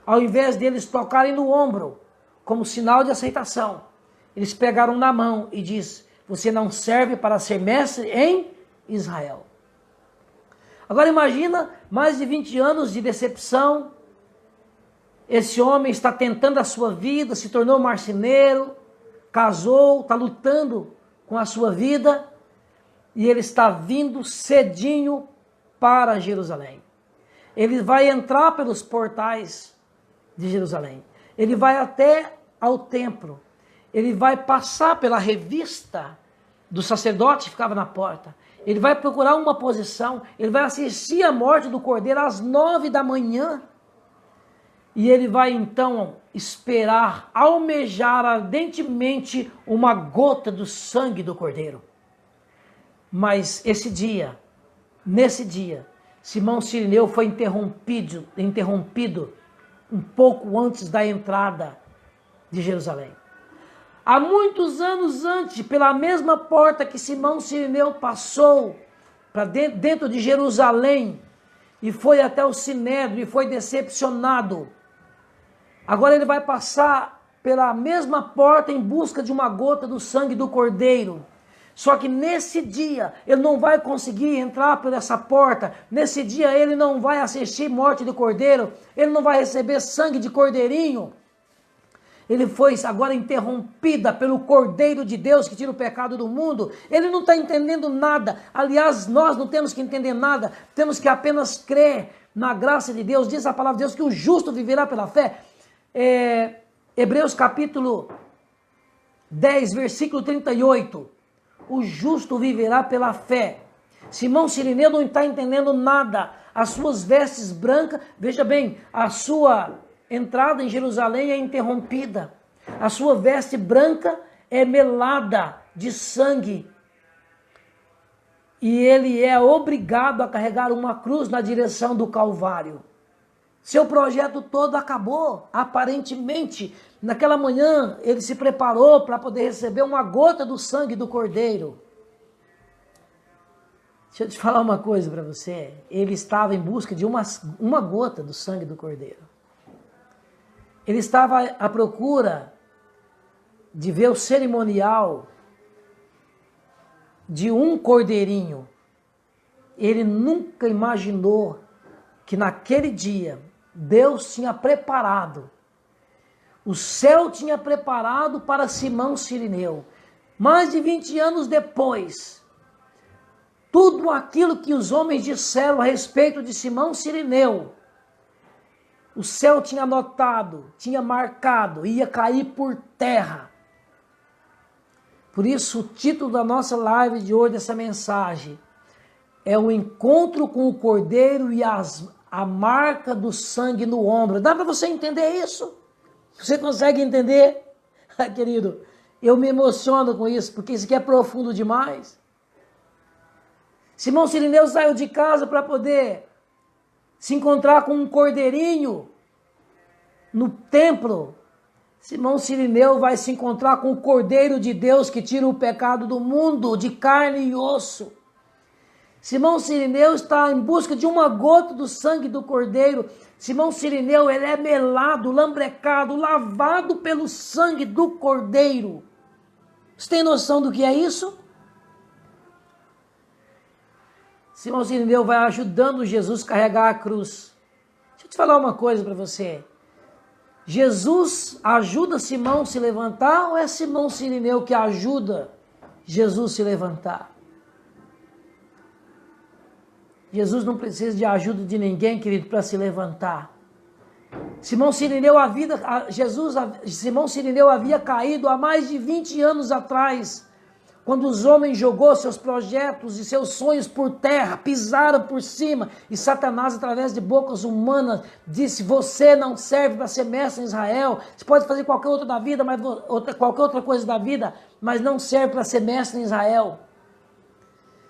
ao invés deles tocarem no ombro como sinal de aceitação, eles pegaram na mão e diz: você não serve para ser mestre em Israel. Agora imagina, mais de 20 anos de decepção, esse homem está tentando a sua vida, se tornou marceneiro, casou, está lutando com a sua vida, e ele está vindo cedinho para Jerusalém. Ele vai entrar pelos portais de Jerusalém, ele vai até ao templo, ele vai passar pela revista do sacerdote que ficava na porta, ele vai procurar uma posição, ele vai assistir a morte do Cordeiro às 9 da manhã, e ele vai então esperar, almejar ardentemente uma gota do sangue do Cordeiro. Mas nesse dia, Simão Sirineu foi interrompido um pouco antes da entrada de Jerusalém. Há muitos anos antes, pela mesma porta que Simão Sirineu passou para dentro de Jerusalém e foi até o Sinédrio e foi decepcionado, agora ele vai passar pela mesma porta em busca de uma gota do sangue do Cordeiro. Só que nesse dia ele não vai conseguir entrar por essa porta, nesse dia ele não vai assistir morte de Cordeiro, ele não vai receber sangue de Cordeirinho. Ele foi agora interrompida pelo Cordeiro de Deus que tira o pecado do mundo. Ele não está entendendo nada. Aliás, nós não temos que entender nada. Temos que apenas crer na graça de Deus. Diz a palavra de Deus que o justo viverá pela fé. Hebreus capítulo 10, versículo 38. O justo viverá pela fé. Simão Sirineu não está entendendo nada. As suas vestes brancas, veja bem, a sua entrada em Jerusalém é interrompida. A sua veste branca é melada de sangue. E ele é obrigado a carregar uma cruz na direção do Calvário. Seu projeto todo acabou, aparentemente. Naquela manhã, ele se preparou para poder receber uma gota do sangue do Cordeiro. Deixa eu te falar uma coisa para você. Ele estava em busca de uma gota do sangue do Cordeiro. Ele estava à procura de ver o cerimonial de um cordeirinho. ele nunca imaginou que naquele dia Deus tinha preparado, o céu tinha preparado para Simão Cirineu. Mais de 20 anos depois, tudo aquilo que os homens disseram a respeito de Simão Cirineu, o céu tinha anotado, tinha marcado, ia cair por terra. Por isso o título da nossa live de hoje, dessa mensagem, é o encontro com o Cordeiro e a marca do sangue no ombro. Dá para você entender isso? Você consegue entender? Querido, eu me emociono com isso, porque isso aqui é profundo demais. Simão Cirineu saiu de casa para poder se encontrar com um cordeirinho no templo. Simão Cirineu vai se encontrar com o Cordeiro de Deus que tira o pecado do mundo, de carne e osso. Simão Cirineu está em busca de uma gota do sangue do Cordeiro. Simão Cirineu, ele é melado, lambrecado, lavado pelo sangue do Cordeiro. Você tem noção do que é isso? Simão Cirineu vai ajudando Jesus a carregar a cruz. Deixa eu te falar uma coisa para você. Jesus ajuda Simão a se levantar ou é Simão Cirineu que ajuda Jesus a se levantar? Jesus não precisa de ajuda de ninguém, querido, para se levantar. Simão Cirineu havia caído há mais de 20 anos atrás, quando os homens jogou seus projetos e seus sonhos por terra, pisaram por cima, e Satanás, através de bocas humanas, disse: você não serve para ser mestre em Israel, você pode fazer qualquer outra da vida, qualquer outra coisa da vida, mas não serve para ser mestre em Israel.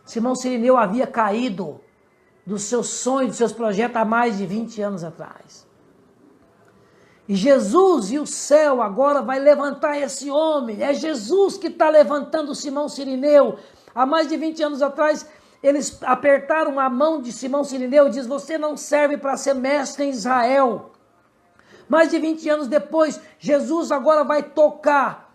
Simão Cirineu havia caído dos seus sonhos, dos seus projetos há mais de 20 anos atrás. E Jesus e o céu agora vai levantar esse homem. É Jesus que está levantando Simão Cirineu. Há mais de 20 anos atrás, eles apertaram a mão de Simão Cirineu e diz: você não serve para ser mestre em Israel. Mais de 20 anos depois, Jesus agora vai tocar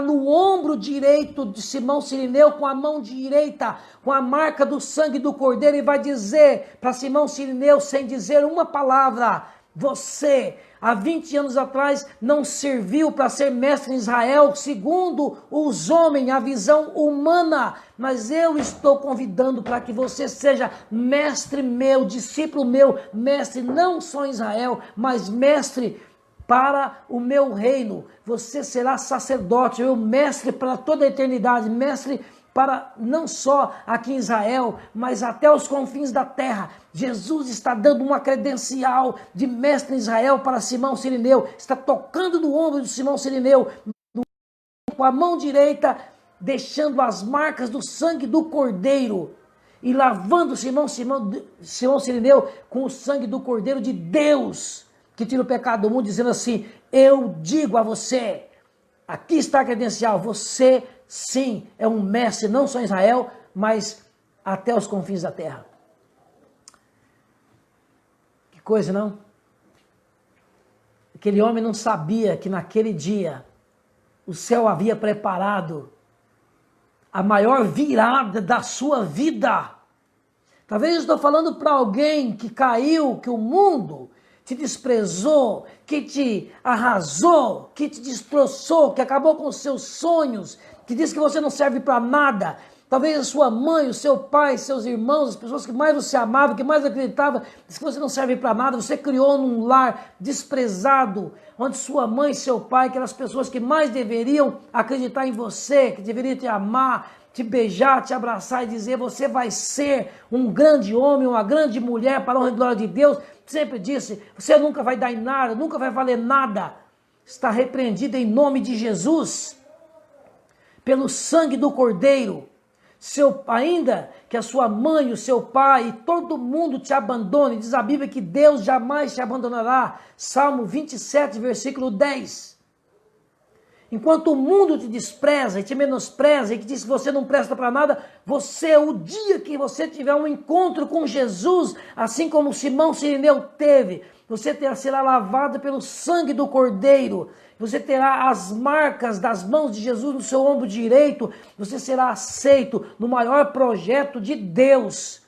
no ombro direito de Simão Cirineu, com a mão direita, com a marca do sangue do Cordeiro, e vai dizer para Simão Cirineu, sem dizer uma palavra: você, há 20 anos atrás, não serviu para ser mestre em Israel, segundo os homens, a visão humana, mas eu estou convidando para que você seja mestre meu, discípulo meu, mestre não só em Israel, mas mestre para o meu reino. Você será sacerdote, eu mestre para toda a eternidade, mestre para não só aqui em Israel, mas até os confins da terra. Jesus está dando uma credencial de mestre em Israel para Simão Cirineu, está tocando no ombro de Simão Cirineu, com a mão direita, deixando as marcas do sangue do Cordeiro, e lavando Simão Cirineu com o sangue do Cordeiro de Deus, que tira o pecado do mundo, dizendo assim: eu digo a você, aqui está a credencial, você sim é um mestre, não só em Israel, mas até os confins da terra. Que coisa, não? Aquele homem não sabia que naquele dia o céu havia preparado a maior virada da sua vida. Talvez eu estou falando para alguém que caiu, que o mundo te desprezou, que te arrasou, que te destroçou, que acabou com os seus sonhos, que disse que você não serve para nada. Talvez a sua mãe, o seu pai, seus irmãos, as pessoas que mais você amava, que mais acreditava, disse que você não serve para nada. Você criou num lar desprezado, onde sua mãe e seu pai, aquelas pessoas que mais deveriam acreditar em você, que deveriam te amar, te beijar, te abraçar e dizer: você vai ser um grande homem, uma grande mulher para a honra e glória de Deus. Sempre disse: você nunca vai dar em nada, nunca vai valer nada. Está repreendido em nome de Jesus, pelo sangue do Cordeiro. Ainda que a sua mãe, o seu pai e todo mundo te abandone, diz a Bíblia que Deus jamais te abandonará. Salmo 27, versículo 10. Enquanto o mundo te despreza e te menospreza e que diz que você não presta para nada, você, o dia que você tiver um encontro com Jesus, assim como Simão Cirineu teve, você será lavado pelo sangue do Cordeiro, você terá as marcas das mãos de Jesus no seu ombro direito, você será aceito no maior projeto de Deus,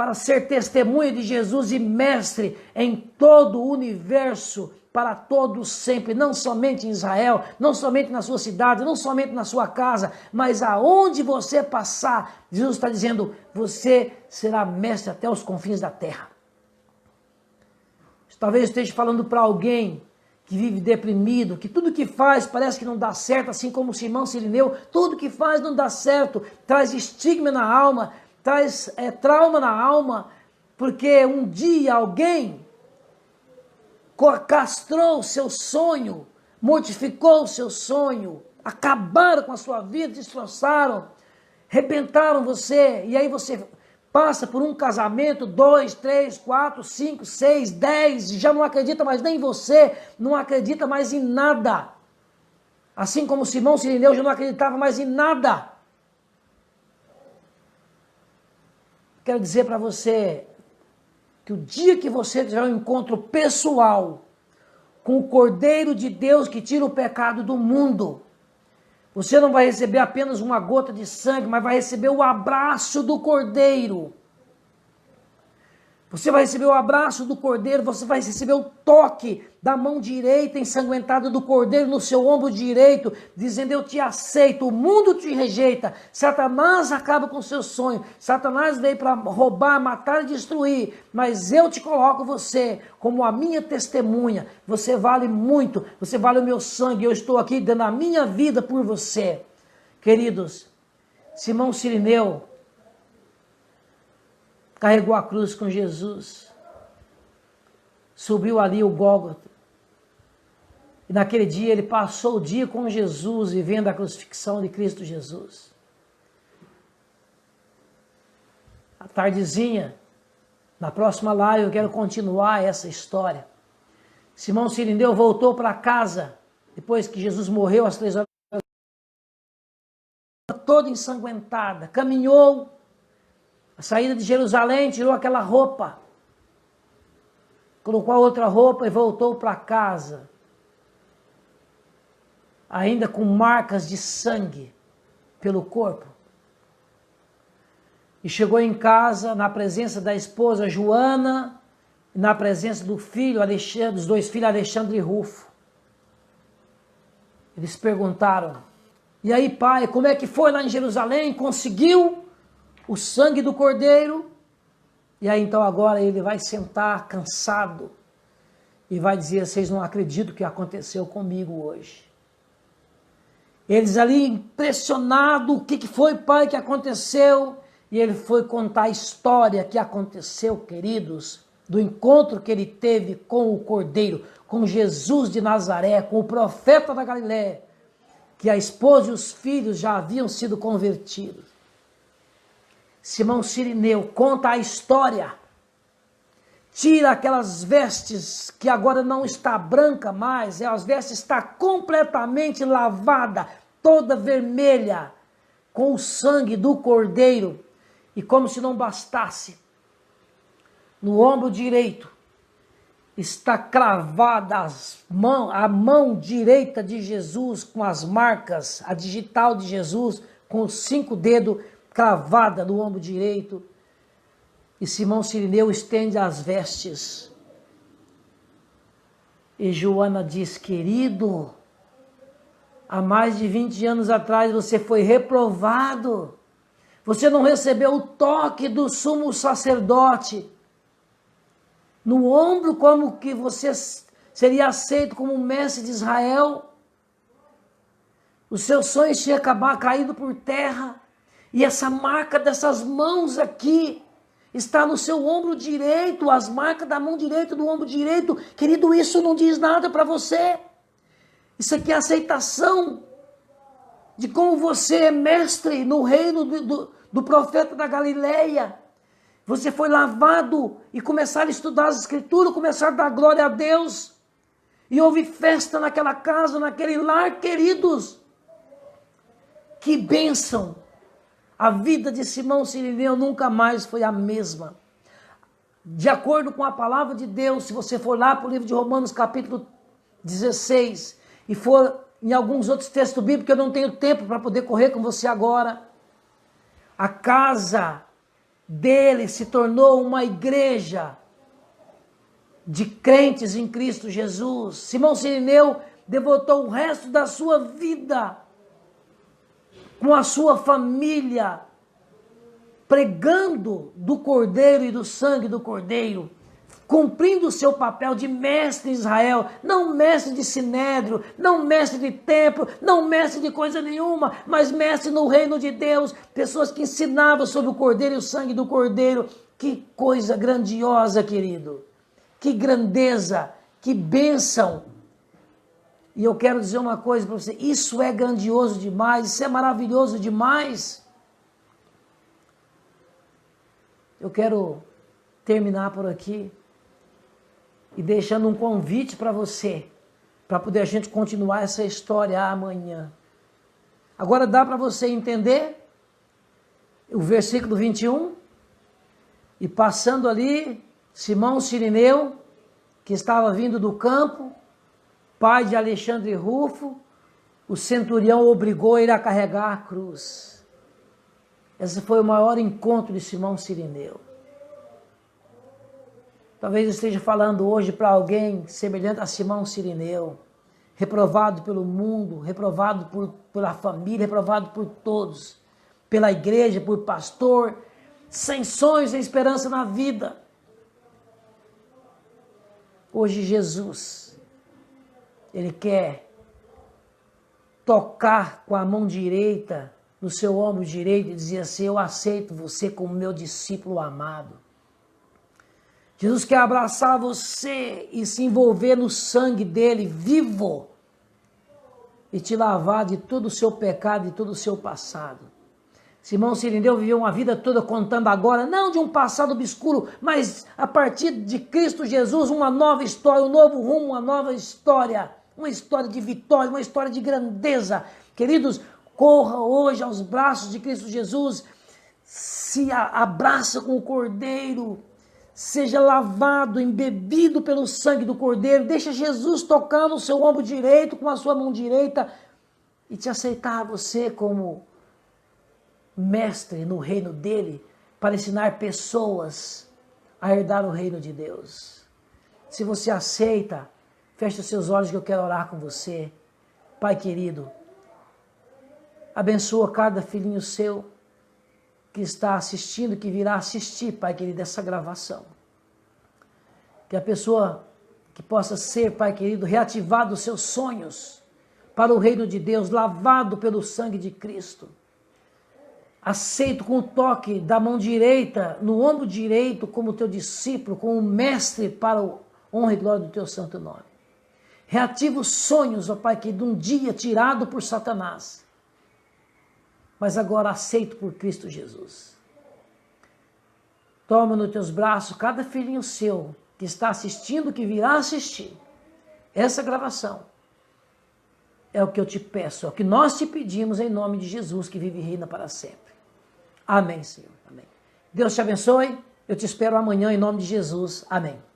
para ser testemunha de Jesus e mestre em todo o universo, para todos sempre, não somente em Israel, não somente na sua cidade, não somente na sua casa, mas aonde você passar, Jesus está dizendo, você será mestre até os confins da terra. Talvez eu esteja falando para alguém que vive deprimido, que tudo que faz parece que não dá certo, assim como Simão Sirineu, tudo que faz não dá certo, traz estigma na alma, traz trauma na alma, porque um dia alguém castrou o seu sonho, mortificou o seu sonho, acabaram com a sua vida, destroçaram, arrebentaram você, e aí você passa por um casamento, 2, 3, 4, 5, 6, 10, já não acredita mais nem em você, não acredita mais em nada. Assim como Simão Sirineu já não acreditava mais em nada. Quero dizer para você que o dia que você tiver um encontro pessoal com o Cordeiro de Deus que tira o pecado do mundo, você não vai receber apenas uma gota de sangue, mas vai receber o abraço do Cordeiro. Você vai receber o abraço do Cordeiro, você vai receber o toque da mão direita ensanguentada do Cordeiro no seu ombro direito, dizendo, eu te aceito, o mundo te rejeita, Satanás acaba com o seu sonho, Satanás veio para roubar, matar e destruir, mas eu te coloco você como a minha testemunha, você vale muito, você vale o meu sangue, eu estou aqui dando a minha vida por você. Queridos, Simão Sirineu carregou a cruz com Jesus, subiu ali o Gólgota, e naquele dia ele passou o dia com Jesus, vivendo a crucifixão de Cristo Jesus. À tardezinha, na próxima live eu quero continuar essa história. Simão Sirineu voltou para casa, depois que Jesus morreu às 3 horas, toda ensanguentada, caminhou, a saída de Jerusalém, tirou aquela roupa, colocou a outra roupa e voltou para casa, ainda com marcas de sangue pelo corpo. E chegou em casa, na presença da esposa Joana, e na presença do filho Alexandre, dos dois filhos Alexandre e Rufo. Eles perguntaram, e aí pai, como é que foi lá em Jerusalém? Conseguiu o sangue do Cordeiro? E aí então agora ele vai sentar cansado e vai dizer, vocês não acreditam o que aconteceu comigo hoje. Eles ali impressionados, o que foi, pai, que aconteceu? E ele foi contar a história que aconteceu, queridos, do encontro que ele teve com o Cordeiro, com Jesus de Nazaré, com o profeta da Galiléia, que a esposa e os filhos já haviam sido convertidos. Simão Sirineu conta a história, tira aquelas vestes que agora não está branca mais, as vestes está completamente lavada, toda vermelha, com o sangue do Cordeiro, e como se não bastasse, no ombro direito está cravada a mão direita de Jesus com as marcas, a digital de Jesus com os 5 dedos cravada no ombro direito. E Simão Sirineu estende as vestes. E Joana diz, querido, há mais de 20 anos atrás você foi reprovado. Você não recebeu o toque do sumo sacerdote no ombro, como que você seria aceito como mestre de Israel. Os seus sonhos tinham acabado caído por terra. E essa marca dessas mãos aqui está no seu ombro direito, as marcas da mão direita, do ombro direito. Querido, isso não diz nada para você. Isso aqui é aceitação de como você é mestre no reino do profeta da Galileia. Você foi lavado e começaram a estudar as escrituras, começaram a dar glória a Deus. E houve festa naquela casa, naquele lar, queridos. Que bênção! A vida de Simão Sirineu nunca mais foi a mesma. De acordo com a palavra de Deus, se você for lá para o livro de Romanos capítulo 16, e for em alguns outros textos bíblicos, que eu não tenho tempo para poder correr com você agora, a casa dele se tornou uma igreja de crentes em Cristo Jesus. Simão Sirineu devotou o resto da sua vida com a sua família, pregando do Cordeiro e do sangue do Cordeiro, cumprindo o seu papel de mestre em Israel, não mestre de sinédrio, não mestre de templo, não mestre de coisa nenhuma, mas mestre no reino de Deus, pessoas que ensinavam sobre o Cordeiro e o sangue do Cordeiro. Que coisa grandiosa, querido, que grandeza, que bênção. E eu quero dizer uma coisa para você, isso é grandioso demais, isso é maravilhoso demais. Eu quero terminar por aqui e deixando um convite para você, para poder a gente continuar essa história amanhã. Agora dá para você entender o versículo 21? E passando ali, Simão Sirineu, que estava vindo do campo, pai de Alexandre Rufo, o centurião obrigou ele a carregar a cruz. Esse foi o maior encontro de Simão Sirineu. Talvez eu esteja falando hoje para alguém semelhante a Simão Sirineu, reprovado pelo mundo, reprovado pela família, reprovado por todos, pela igreja, por pastor, sem sonhos, sem esperança na vida. Hoje Jesus, Ele quer tocar com a mão direita no seu ombro direito e dizer assim: eu aceito você como meu discípulo amado. Jesus quer abraçar você e se envolver no sangue dele vivo e te lavar de todo o seu pecado e todo o seu passado. Simão Sirineu viveu uma vida toda contando agora, não de um passado obscuro, mas a partir de Cristo Jesus, uma nova história, um novo rumo, uma nova história, uma história de vitória, uma história de grandeza. Queridos, corra hoje aos braços de Cristo Jesus, se abraça com o Cordeiro, seja lavado, embebido pelo sangue do Cordeiro, deixa Jesus tocar no seu ombro direito, com a sua mão direita, e te aceitar você como mestre no reino dele, para ensinar pessoas a herdar o reino de Deus. Se você aceita, feche os seus olhos que eu quero orar com você. Pai querido, abençoa cada filhinho seu que está assistindo, que virá assistir, Pai querido, essa gravação. Que a pessoa que possa ser, Pai querido, reativado os seus sonhos para o reino de Deus, lavado pelo sangue de Cristo. Aceito com o toque da mão direita, no ombro direito, como teu discípulo, como mestre para a honra e glória do teu santo nome. Reativa os sonhos, ó Pai, que de um dia tirado por Satanás, mas agora aceito por Cristo Jesus. Toma nos teus braços cada filhinho seu que está assistindo, que virá assistir essa gravação. É o que eu te peço, é o que nós te pedimos em nome de Jesus, que vive e reina para sempre. Amém, Senhor. Amém. Deus te abençoe. Eu te espero amanhã em nome de Jesus. Amém.